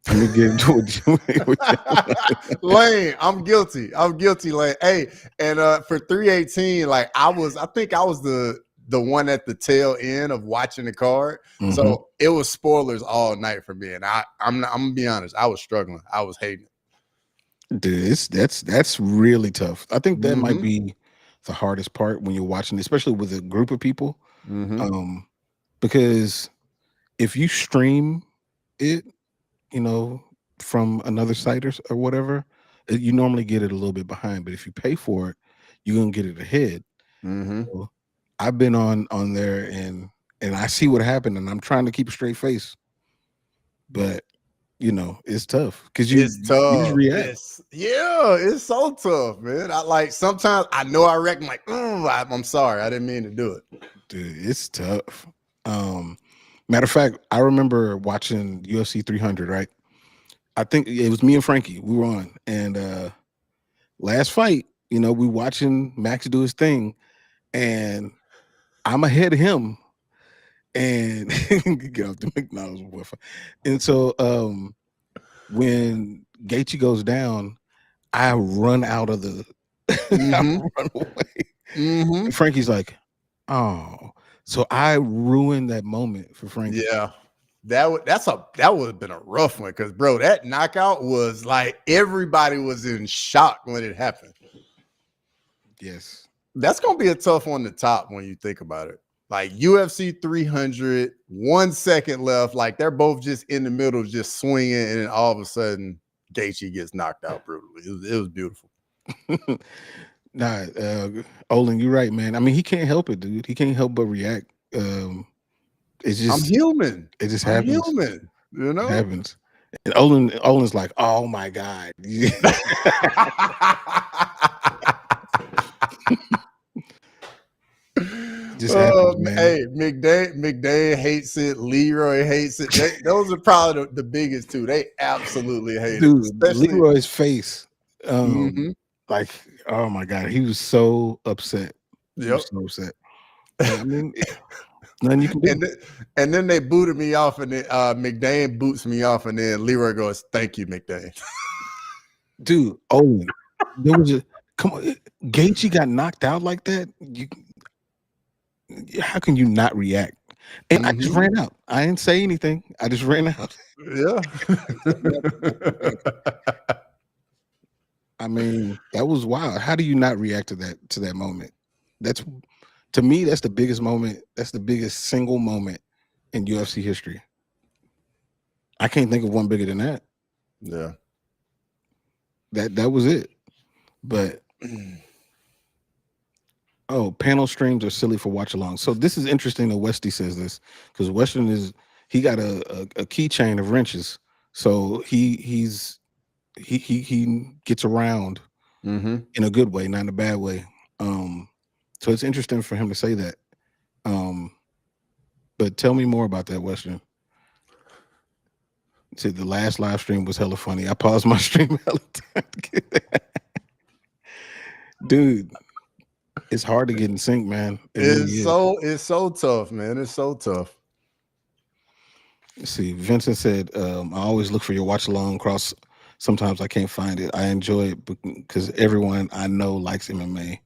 Let me get into it. Lane, I'm guilty. I'm guilty, Lane. Hey, and for 318, like I think I was the one at the tail end of watching the card. So it was spoilers all night for me. And I'm gonna be honest, I was struggling. I was hating it. Dude, that's really tough. I think that might be the hardest part when you're watching, especially with a group of people. Because if you stream it, from another site or whatever, you normally get it a little bit behind. But if you pay for it, you're gonna get it ahead. So I've been on there and I see what happened, and I'm trying to keep a straight face, but it's tough because you just react. It's so tough, man. I like sometimes I know I reckon like, I'm sorry, I didn't mean to do it. Dude, it's tough. Matter of fact, I remember watching UFC 300, right? I think it was me and Frankie. We were on, and last fight, we watching Max do his thing, and I'm ahead of him, and get off the McDonald's Wi-Fi. And so, when Gaethje goes down, I run out of the, I run away. And Frankie's like, "Oh." So I ruined that moment for Frankie. Yeah, that would have been a rough one because, bro, that knockout was like everybody was in shock when it happened. Yes, that's gonna be a tough one to top when you think about it. Like UFC 300, 1 second left, like they're both just in the middle, just swinging, and then all of a sudden, Gaethje gets knocked out brutally. It was beautiful. Nah, Olin, you're right, man. I mean, he can't help it, dude. He can't help but react. It's just I'm human. It just happens. Human, It happens. And Olin's like, oh my God. Just happens, man. Hey, McDade hates it. Leroy hates it. Those are probably the biggest two. They absolutely hate dude, it. Especially Leroy's face. Like, oh my God, he was so upset. He was so upset. I mean, nothing you can do. And then they booted me off, and then McDade boots me off, and then Leroy goes, "Thank you, McDade." Dude, there was come on, Gaethje got knocked out like that. How can you not react? And I just ran out. I didn't say anything. I just ran out. Yeah. I mean, that was wild. How do you not react to that moment? That's, to me, that's the biggest moment. That's the biggest single moment in UFC history. I can't think of one bigger than that. Yeah. That was it. But panel streams are silly for watch along. So this is interesting that Westy says this, because Western he got a keychain of wrenches. So he gets around in a good way, not in a bad way. So it's interesting for him to say that. But tell me more about that, Western. Said the last live stream was hella funny. I paused my stream hella time to get that. Dude, it's hard to get in sync, man. It's so tough, man. It's so tough. Let's see, Vincent said, I always look for your watch along Cross. Sometimes I can't find it. I enjoy it because everyone I know likes MMA,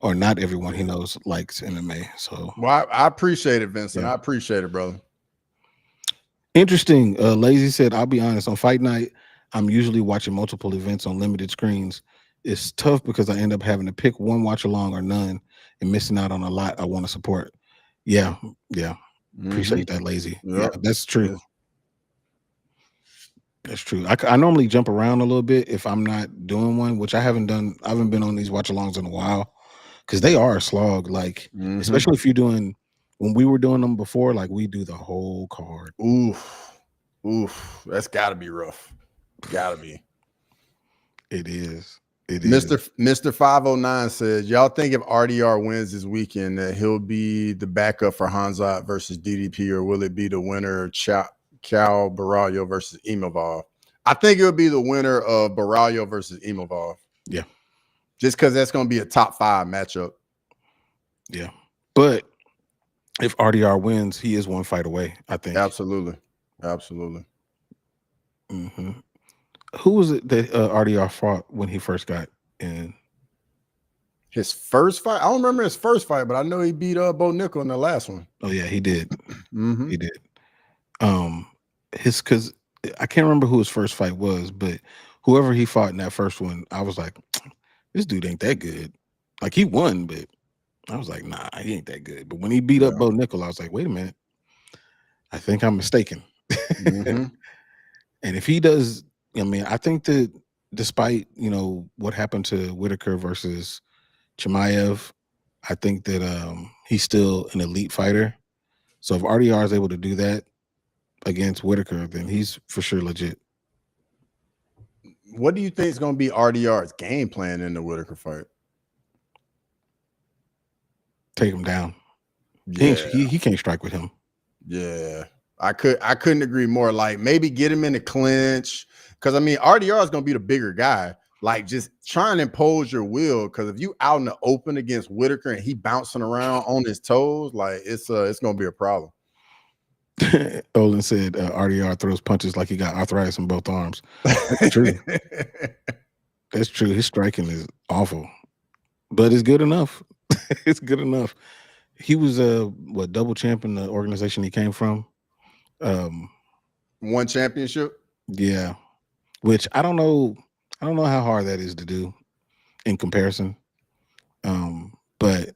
or not everyone he knows likes MMA. So, well, I appreciate it, Vincent. Yeah. I appreciate it, brother. Interesting. Lazy said, I'll be honest, on fight night, I'm usually watching multiple events on limited screens. It's tough because I end up having to pick one watch along or none and missing out on a lot I want to support. Yeah. Appreciate that, Lazy. Yeah, that's true. That's true. I normally jump around a little bit if I'm not doing one, which I haven't done. I haven't been on these watch alongs in a while because they are a slog. Like, Mhm. especially if you're doing when we were doing them before, like we do the whole card. Oof. That's gotta be rough. Gotta be. It is. It is. Mr. 509 says, y'all think if RDR wins this weekend that he'll be the backup for Hanzat versus DDP, or will it be the winner Cal Barallo versus Imavov? I think it'll be the winner of Barallo versus Imavov. Yeah. Just because that's going to be a top 5 matchup. Yeah. But if RDR wins, he is one fight away, I think. Absolutely. Mm-hmm. Who was it that RDR fought when he first got in? His first fight? I don't remember his first fight, but I know he beat Bo Nickel in the last one. Oh, yeah, he did. Mm-hmm. He did. Because I can't remember who his first fight was, but whoever he fought in that first one, I was like, this dude ain't that good. Like, he won, but I was like, nah, he ain't that good. But when he beat up Bo Nickel, I was like, wait a minute. I think I'm mistaken. Mm-hmm. And if he does, I mean, I think that despite, what happened to Whitaker versus Chimaev, I think that he's still an elite fighter. So if RDR is able to do that against Whitaker, then he's for sure legit. What do you think is going to be RDR's game plan in the Whitaker fight? Take him down. Yeah. He can't strike with him. Yeah. I couldn't agree more. Like, maybe get him in the clinch. Because, I mean, RDR is going to be the bigger guy. Like, just try and impose your will. Because if you out in the open against Whitaker and he bouncing around on his toes, like, it's going to be a problem. Olin said RDR throws punches like he got arthritis in both arms. That's true. That's true. His striking is awful, but it's good enough. It's good enough. He was double champ in the organization he came from. One championship. Yeah, which I don't know how hard that is to do in comparison. But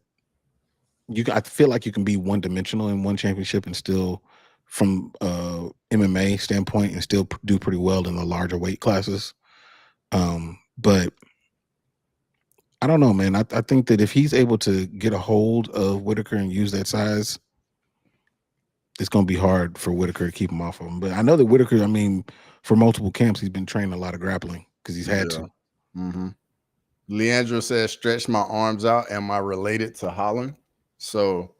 I feel like you can be one dimensional in one championship and still, from MMA standpoint, and still do pretty well in the larger weight classes. But I don't know, man. I think that if he's able to get a hold of Whitaker and use that size, it's going to be hard for Whitaker to keep him off of him. But I know that Whitaker, I mean, for multiple camps, he's been training a lot of grappling because he's had to. Mm-hmm. Leandro says, stretch my arms out. Am I related to Holland? So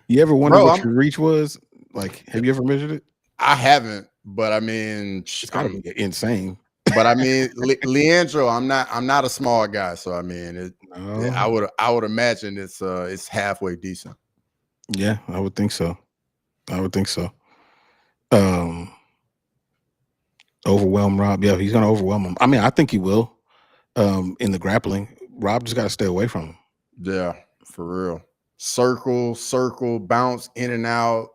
you ever wonder what your reach was? Like, have you ever measured it? I haven't, but I mean, it's gotta be insane. But I mean, Leandro, I'm not a small guy, so I mean, I would imagine it's halfway decent. Yeah, I would think so. Overwhelm Rob. Yeah, he's gonna overwhelm him. I mean, I think he will. In the grappling, Rob just got to stay away from him. Yeah, for real. Circle, bounce in and out.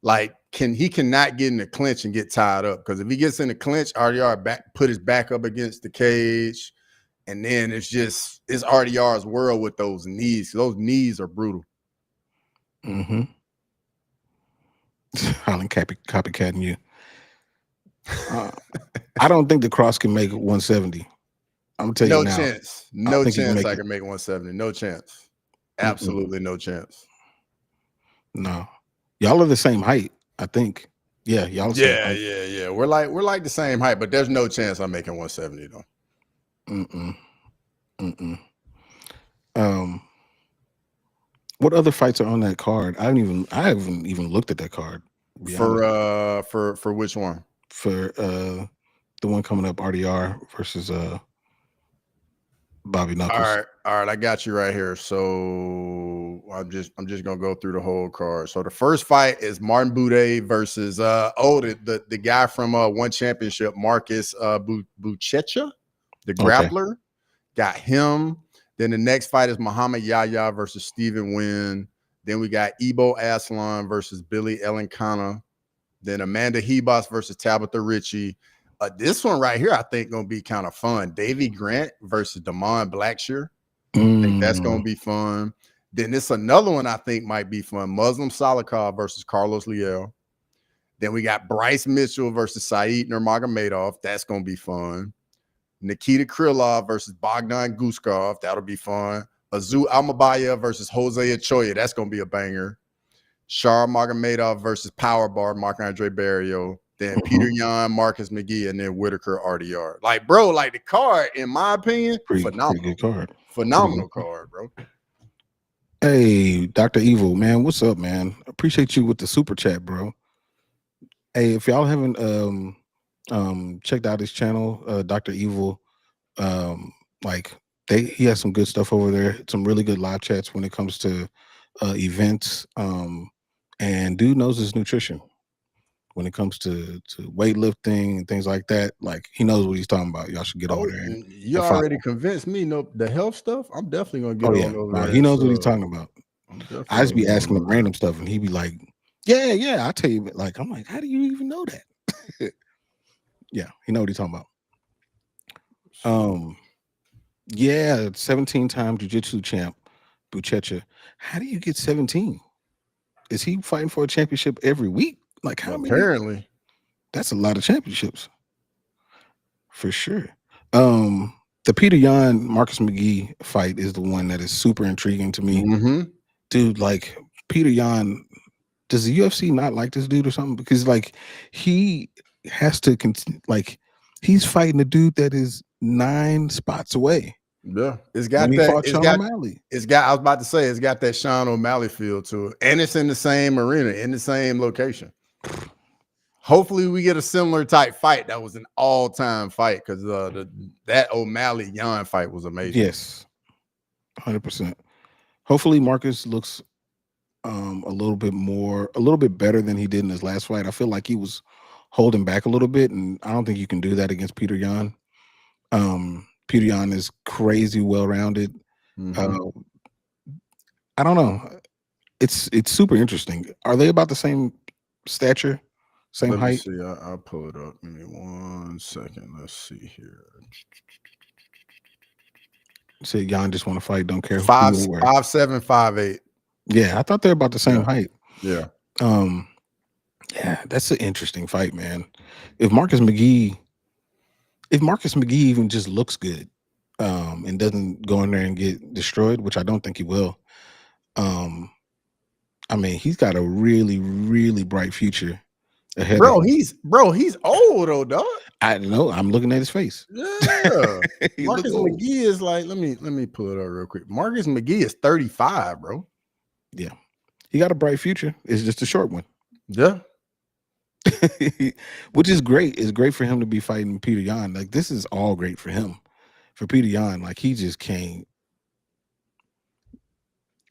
Like, he cannot get in the clinch and get tied up, because if he gets in the clinch, RDR put his back up against the cage, and then it's RDR's world with those knees. Those knees are brutal. Mm-hmm. Holland copycatting you. I don't think the Cross can make 170. I'm gonna tell you now. No chance I can make 170. No chance. Absolutely no chance. No. Y'all are the same height, I think. Yeah, y'all. Yeah. We're like the same height, but there's no chance I'm making 170 though. What other fights are on that card? I haven't even looked at that card. For which one? For the one coming up, RDR versus Bobby Knuckles. All right, I got you right here. So I'm just gonna go through the whole card. So the first fight is Martin Boudet versus the guy from One Championship, Marcus Buchecha, the grappler. Got him. Then the next fight is Muhammad Yahya versus Stephen Wynn. Then we got Ebo Aslan versus Billy Elenkana. Then Amanda Hebos versus Tabitha Ritchie. This one right here, I think, gonna be kind of fun. Davey Grant versus Damon Blackshear. I think that's gonna be fun. Then this another one I think might be fun. Muslim Salikov versus Carlos Liel. Then we got Bryce Mitchell versus Said Nurmagomedov. That's gonna be fun. Nikita Krylov versus Bogdan Guskov. That'll be fun. Azu Almabayev versus Jose Ochoa. That's gonna be a banger. Shar Magomedov versus Powerbar, Marc-Andre Barrio. Then Peter Yan, Marcus McGee, and then Whitaker RDR. Like, bro, like the card, in my opinion, phenomenal. Pretty good card. Phenomenal card, bro. Hey, Dr. Evil, man, what's up, man? Appreciate you with the super chat, bro. Hey, if y'all haven't checked out his channel, Dr. Evil, he has some good stuff over there, some really good live chats when it comes to events. And dude knows his nutrition when it comes to weightlifting and things like that. Like, he knows what he's talking about. Y'all should get over there. You already convinced me. The health stuff, I'm definitely gonna get on over there. He knows what he's talking about. I just be asking him random stuff, and he be like, "Yeah, I'll tell you." Like, I'm like, "How do you even know that?" Yeah, he know what he's talking about. 17-time jiu-jitsu champ, Buchecha. How do you get 17? Is he fighting for a championship every week? Like, how many? Apparently, that's a lot of championships for sure. The Peter Yan Marcus McGee fight is the one that is super intriguing to me. Dude, like, Peter Yan, does the UFC not like this dude or something? Because, like, he has to he's fighting a dude that is 9 spots away. Yeah, it's got that. I was about to say, it's got that Sean O'Malley feel to it, and it's in the same arena, in the same location. Hopefully, we get a similar type fight. That was an all-time fight, because that O'Malley Yan fight was amazing. Yes, 100%. Hopefully, Marcus looks a little bit better than he did in his last fight. I feel like he was holding back a little bit, and I don't think you can do that against Peter Yan. Peter Yan is crazy well-rounded. I don't know. It's super interesting. Are they about the same stature, same height? See, I'll pull it up. Give me 1 second. Let's see here. Say Yan just want to fight, don't care. 5'7", 5'8". Yeah, I thought they're about the same height. Yeah. Yeah, that's an interesting fight, man. If Marcus McGee even just looks good, and doesn't go in there and get destroyed, which I don't think he will, I mean, he's got a really, really bright future ahead. Bro, he's old though, dog. I know. I'm looking at his face. Yeah. Marcus McGee is like, let me pull it up real quick. Marcus McGee is 35, bro. Yeah. He got a bright future. It's just a short one. Yeah. Which is great. It's great for him to be fighting Peter Yan. Like, this is all great for him. For Peter Yan, like, he just can't.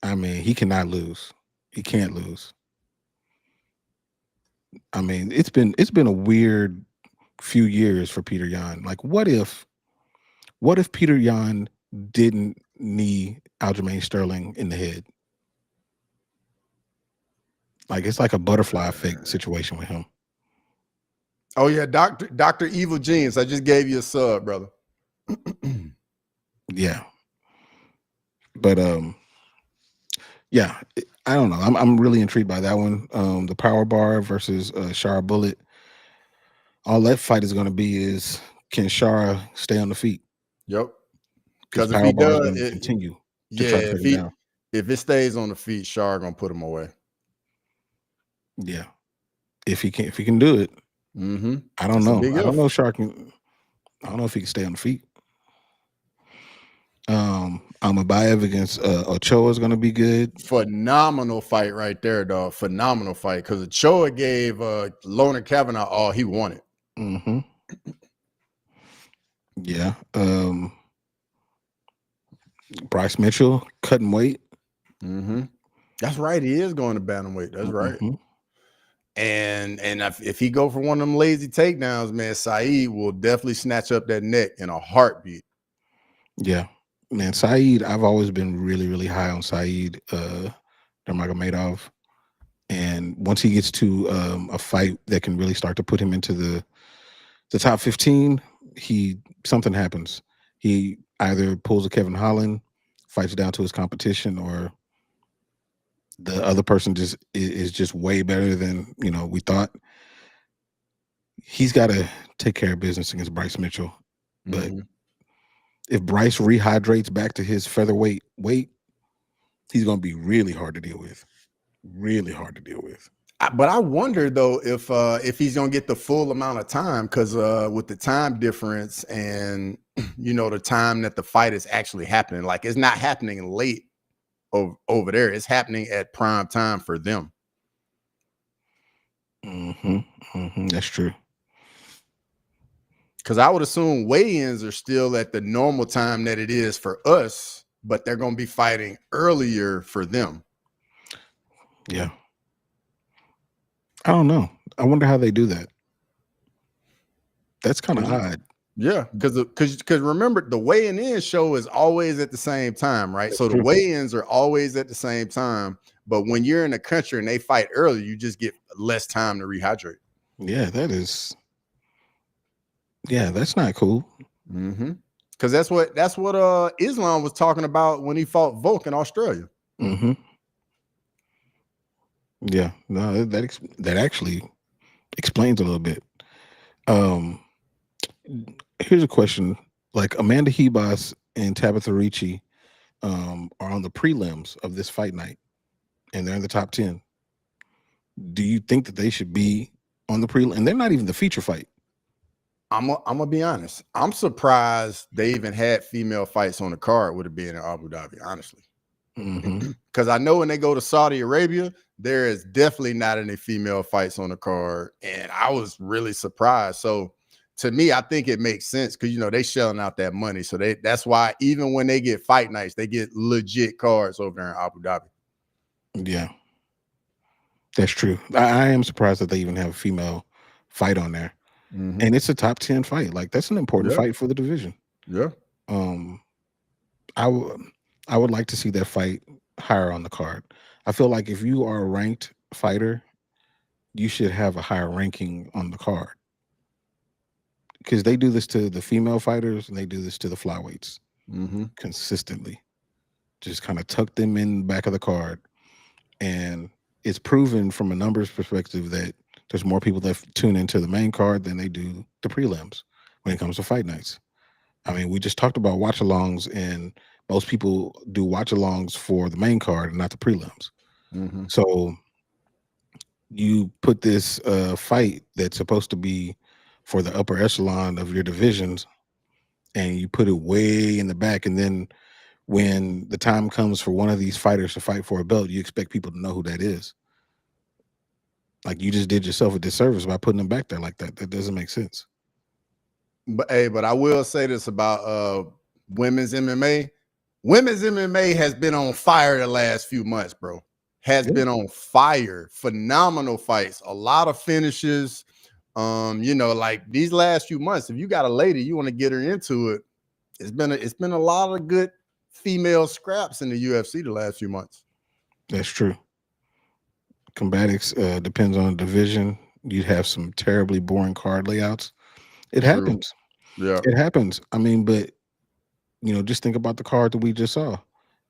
I mean, he cannot lose. He can't lose. I mean, it's been a weird few years for Peter Yan. Like, what if Peter Yan didn't knee Aljamain Sterling in the head? Like, it's like a butterfly effect situation with him. Oh yeah, Dr. Evil Genius. I just gave you a sub, brother. Yeah. But yeah, I don't know. I'm really intrigued by that one. The power bar versus Shara Bullet. All that fight is going to be is, can Shara stay on the feet? Yep. Because if he does, continue. Yeah, if it stays on the feet, Shara gonna put him away. Yeah, if he can do it. I don't know. I don't know if Shara can. I don't know if he can stay on the feet. Almabayev against Ochoa is going to be good. Phenomenal fight right there, dog. Phenomenal fight, because Ochoa gave Loner Kavanaugh all he wanted. Yeah. Bryce Mitchell cutting weight. That's right. He is going to bantamweight. That's right. And if he go for one of them lazy takedowns, man, Said will definitely snatch up that neck in a heartbeat. Yeah. Man, Said, I've always been really, really high on Said Nurmagomedov. And once he gets to a fight that can really start to put him into the top 15, something happens. He either pulls a Kevin Holland, fights down to his competition, or the other person is just way better than we thought. he's got to take care of business against Bryce Mitchell. But Mhm. if Bryce rehydrates back to his featherweight weight, he's going to be really hard to deal with. Really hard to deal with. But I wonder though if he's gonna get the full amount of time, because with the time difference and the time that the fight is actually happening, like it's not happening late over there, it's happening at prime time for them. That's true. Because I would assume weigh-ins are still at the normal time that it is for us, but they're gonna be fighting earlier for them. Yeah. I don't know. I wonder how they do that. That's kind of odd. Yeah, because remember, the weigh-in show is always at the same time, right? That's So the true. weigh-ins are always at the same time, but when you're in the country and they fight early, you just get less time to rehydrate. Yeah, that's not cool. Because that's what Islam was talking about when he fought Volk in Australia. Yeah, no, that actually explains a little bit. Here's a question: like Amanda Hebos and Tabitha Ricci are on the prelims of this fight night, and they're in the top 10. Do you think that they should be on the prelim? And they're not even the feature fight. I'm gonna be honest. I'm surprised they even had female fights on the card with it being in Abu Dhabi, honestly. Because I know when they go to Saudi Arabia, there is definitely not any female fights on the card, and I was really surprised. So to me, I think it makes sense because they shelling out that money, so that's why even when they get fight nights, they get legit cards over there in Abu Dhabi. Yeah, that's true. I am surprised that they even have a female fight on there, and it's a top 10 fight. Like that's an important fight for the division. Yeah. I would like to see that fight higher on the card. I feel like if you are a ranked fighter, you should have a higher ranking on the card. Because they do this to the female fighters and they do this to the flyweights consistently. Just kind of tuck them in the back of the card. And it's proven from a numbers perspective that there's more people that tune into the main card than they do the prelims when it comes to fight nights. I mean, we just talked about watch-alongs, and most people do watch-alongs for the main card and not the prelims. So you put this fight that's supposed to be for the upper echelon of your divisions, and you put it way in the back, and then when the time comes for one of these fighters to fight for a belt, you expect people to know who that is. Like you just did yourself a disservice by putting them back there like that. That doesn't make sense. But I will say this about women's MMA. Women's MMA has been on fire the last few months, bro. Has been on fire. Phenomenal fights. A lot of finishes. Like these last few months, if you got a lady, you want to get her into it. It's been a lot of good female scraps in the UFC the last few months. That's true. Combatics depends on the division. You'd have some terribly boring card layouts. It happens. Yeah, it happens. I mean, but just think about the card that we just saw.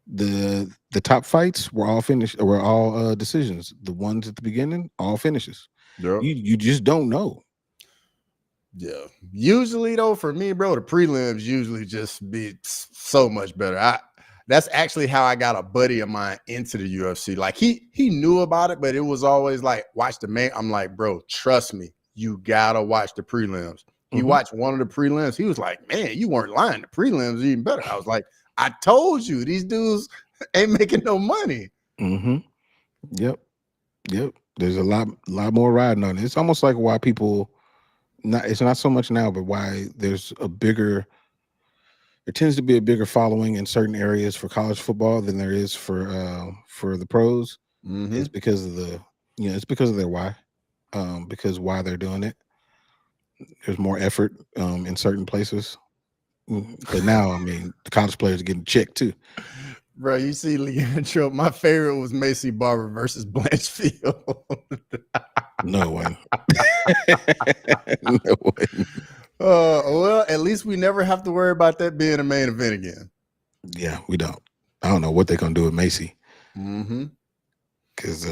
The top fights were all finished, were all decisions. The ones at the beginning, all finishes. Yeah. You just don't know. Yeah. Usually though, for me, bro, the prelims usually just be so much better. That's actually how I got a buddy of mine into the UFC. Like he knew about it, but it was always like, watch the main. I'm like, bro, trust me, you gotta watch the prelims. He watched one of the prelims. He was like, man, you weren't lying. The prelims are even better. I was like, I told you, these dudes ain't making no money. Yep. There's a lot more riding on it. It's almost like why people it's not so much now, but why there tends to be a bigger following in certain areas for college football than there is for the pros. It's because of it's because of their why. Because why they're doing it. There's more effort in certain places. But now, I mean, the college players are getting checked too. Bro, you see Leandro, my favorite was Macy Barber versus Blanchfield. No one. No one. Well, at least we never have to worry about that being a main event again. Yeah, we don't. I don't know what they're gonna do with Macy. Mm-hmm. Because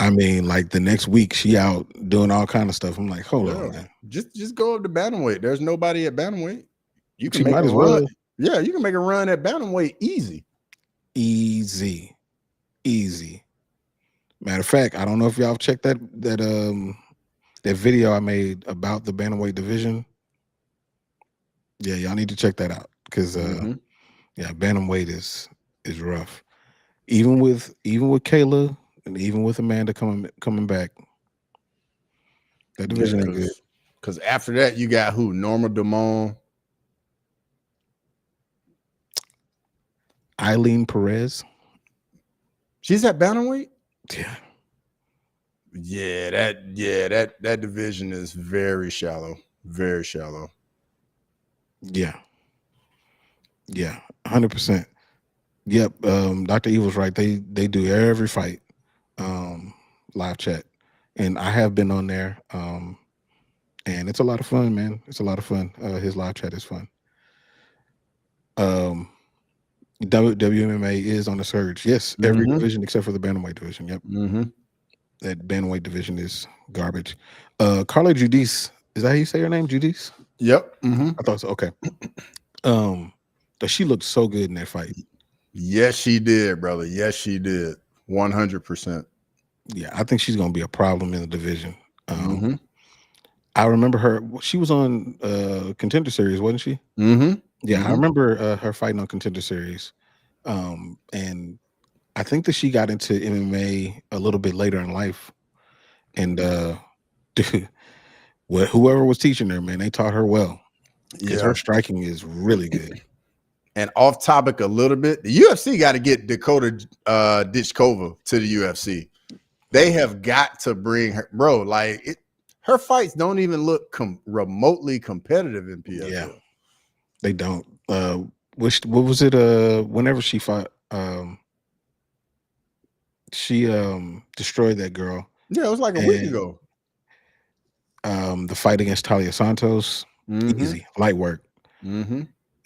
I mean, like the next week she out doing all kind of stuff. I'm like, hold on, Yeah. man. Just go up to bantamweight. There's nobody at bantamweight. You can She make might a as run. well. Yeah, you can make a run at bantamweight easy. Easy. Matter of fact, I don't know if y'all checked that video I made about the bantamweight division. Yeah, y'all need to check that out because yeah, bantamweight is rough. Even with Kayla and even with Amanda coming back, that division ain't good. Because after that, you got who? Norma Damone. Eileen Perez. She's at bantamweight? Yeah. Yeah, that division is very shallow. Very shallow. Yeah. Yeah, 100%. Yep. Dr. Evil's right. They do every fight live chat. And I have been on there. And it's a lot of fun, man. It's a lot of fun. His live chat is fun. WMMA is on the surge. Yes, every division except for the bantamweight division. Yep. That bantamweight division is garbage. Carla Judice, is that how you say her name? Judice? Yep. I thought so. Okay. She looked so good in that fight. Yes, she did, brother. Yes, she did. 100%. Yeah, I think she's gonna be a problem in the division. I remember her. She was on Contender Series, wasn't she? Yeah, I remember her fighting on Contender Series. And I think that she got into MMA a little bit later in life. And dude, whoever was teaching her, man, they taught her well. Because her striking is really good. And off topic a little bit, the UFC got to get Dakota Dichkova to the UFC. They have got to bring her, bro. Like her fights don't even look remotely competitive in PFL. Yeah, they don't. What was it? Whenever she fought, she destroyed that girl. Yeah, it was like a week ago. The fight against Talia Santos, easy, light work.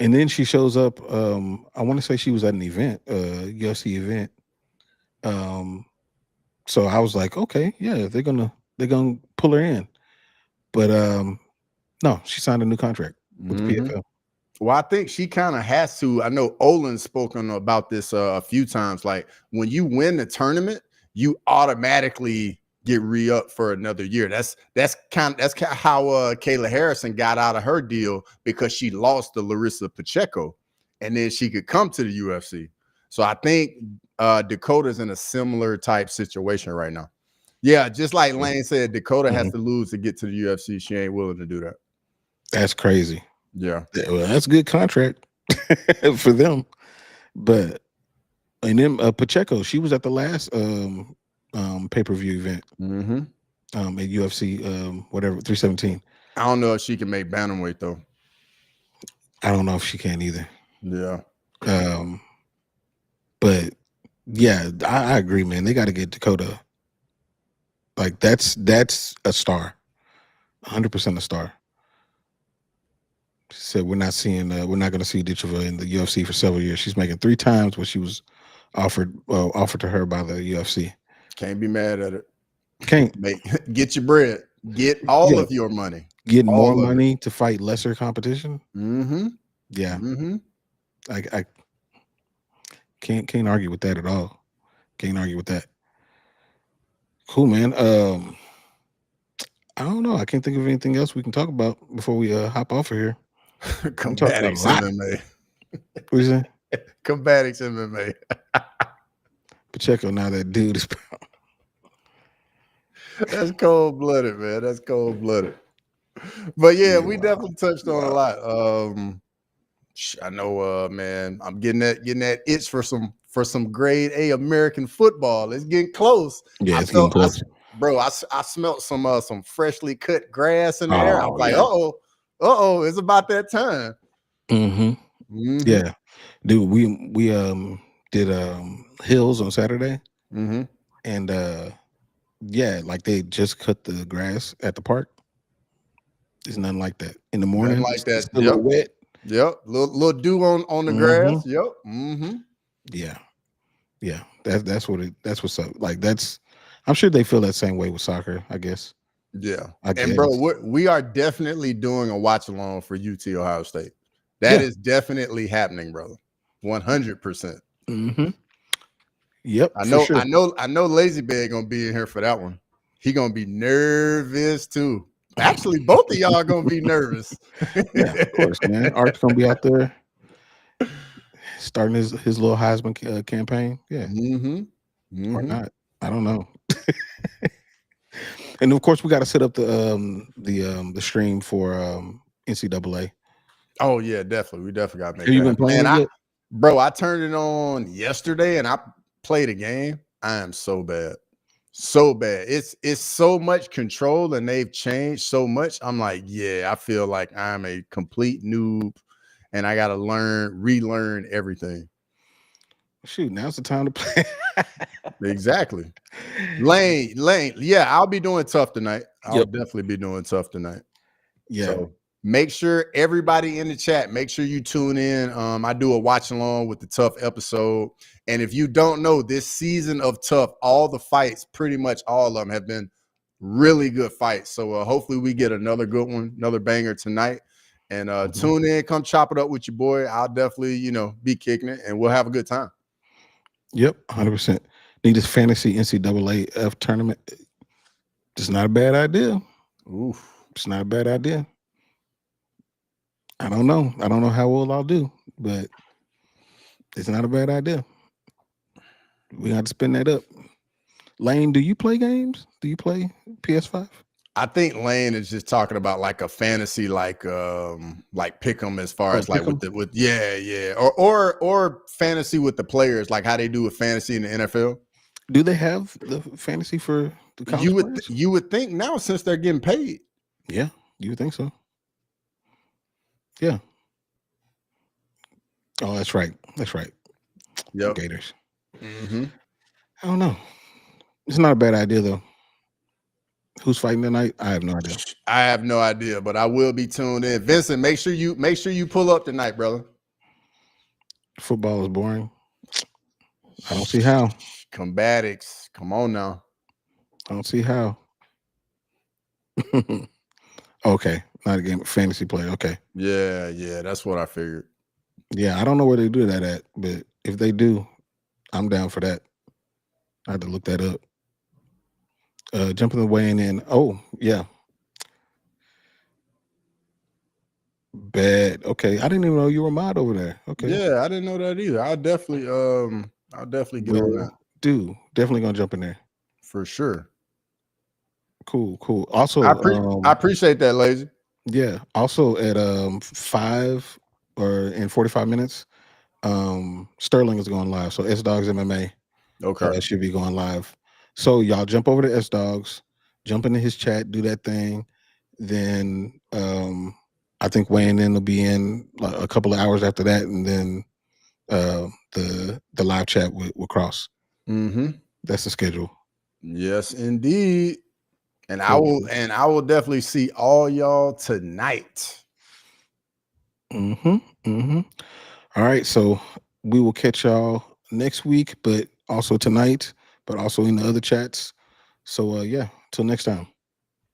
And then she shows up. I want to say she was at an event, UFC event. So I was like, okay, yeah, they're gonna pull her in. But no, she signed a new contract with the PFL. Well, I think she kind of has to. I know Olin's spoken about this a few times. Like when you win the tournament, you automatically get re-up for another year. That's kind of how Kayla Harrison got out of her deal, because she lost to Larissa Pacheco, and then she could come to the UFC. So I think Dakota's in a similar type situation right now. Yeah, just like Lane said, Dakota has to lose to get to the UFC. She ain't willing to do that. That's crazy. Yeah. Well, that's a good contract for them. But and then Pacheco, she was at the last pay-per-view event at UFC whatever 317. I don't know if she can make bantamweight though. I don't know if she can either. Yeah. But yeah, I agree, man. They got to get Dakota. Like that's a star, 100% a star. She said we're not going to see Dichova in the UFC for several years. She's making 3 times what she was offered to her by the UFC. Can't be mad at it. Can't get your bread. Get all of your money. Get more money to fight lesser competition. Yeah. I can't argue with that at all. Can't argue with that. Cool, man. I don't know. I can't think of anything else we can talk about before we hop off of here. Combatics MMA. What you say? Combatics MMA. Pacheco, now that dude is. That's cold-blooded, man. That's cold-blooded. But yeah, we definitely touched on a lot. I know, man. I'm getting that itch for some grade A American football. It's getting close. Yeah, it's getting close. Bro, I smelled some freshly cut grass in the air. I was like, uh-oh, it's about that time. Yeah. Dude, we did hills on Saturday. And yeah, like they just cut the grass at the park. There's nothing like that. In the morning, nothing like that. It's a little wet. Yep. Little dew on the grass. Yep. Yeah. That's what's up. Like I'm sure they feel that same way with soccer, I guess. Yeah. I And bro, guess. we are definitely doing a watch along for UT Ohio State. That is definitely happening, brother. 100%. Mm-hmm. Yep, I for know, sure. I know Lazy Bag gonna be in here for that one. He gonna be nervous too. Actually, both of y'all gonna be nervous. Yeah, of course, man. Art's gonna be out there starting his little Heisman campaign. Yeah, or not. I don't know. And of course, we got to set up the stream for NCAA. Oh yeah, definitely. We definitely gotta make Have you that been happen. playing Man, it yet? bro, I turned it on yesterday and I played a game. I am so bad. So bad. It's so much control and they've changed so much. I'm like, yeah, I feel like I'm a complete noob and I gotta relearn everything. Shoot, now's the time to play. Exactly. Lane. Yeah, I'll be doing tough tonight. I'll Yep. definitely be doing tough tonight. Yeah. So make sure everybody in the chat, make sure you tune in. I do a watch along with the tough episode. And if you don't know, this season of tough, all the fights, pretty much all of them have been really good fights. So hopefully we get another good one, another banger tonight. And tune in, come chop it up with your boy. I'll definitely, be kicking it and we'll have a good time. Yep, 100%. Need this fantasy NCAA F tournament. It's not a bad idea. Oof. It's not a bad idea. I don't know. I don't know how well I'll do, but it's not a bad idea. We got to spin that up. Lane, do you play games? Do you play PS5? I think Lane is just talking about like a fantasy, like pick 'em as far as like or fantasy with the players, like how they do with fantasy in the NFL. Do they have the fantasy for the college players? You would think now since they're getting paid. Yeah, you would think so. Yeah. Oh, that's right. That's right. Yep. Gators. I don't know. It's not a bad idea though. Who's fighting tonight? I have no idea. I have no idea, but I will be tuned in. Vincent, make sure you pull up tonight, brother. Football is boring. I don't see how. Combatics. Come on now. I don't see how. Okay. Not a game of fantasy play. Okay. Yeah, that's what I figured. Yeah, I don't know where they do that at, but if they do, I'm down for that. I had to look that up. Jumping the weighing in. Oh, yeah. Bad. Okay. I didn't even know you were a mod over there. Okay. Yeah, I didn't know that either. I'll definitely get on that. Dude, definitely gonna jump in there. For sure. Cool. Also, I appreciate that, Lazy. Yeah. Also at 5 or in 45 minutes, Sterling is going live. So S Dogs MMA should be going live. So y'all jump over to S Dogs, jump into his chat, do that thing. Then I think weighing in will be in like a couple of hours after that, and then the live chat with Cross. That's the schedule. Yes, indeed. And cool. I will definitely see all y'all tonight. All right, so we will catch y'all next week, but also tonight, but also in the other chats. So yeah, till next time.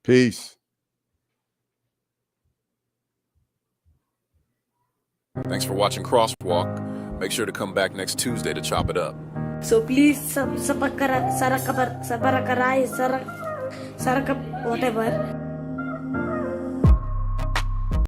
Peace. Thanks for watching Crosswalk. Make sure to come back next Tuesday to chop it up. So please, whatever.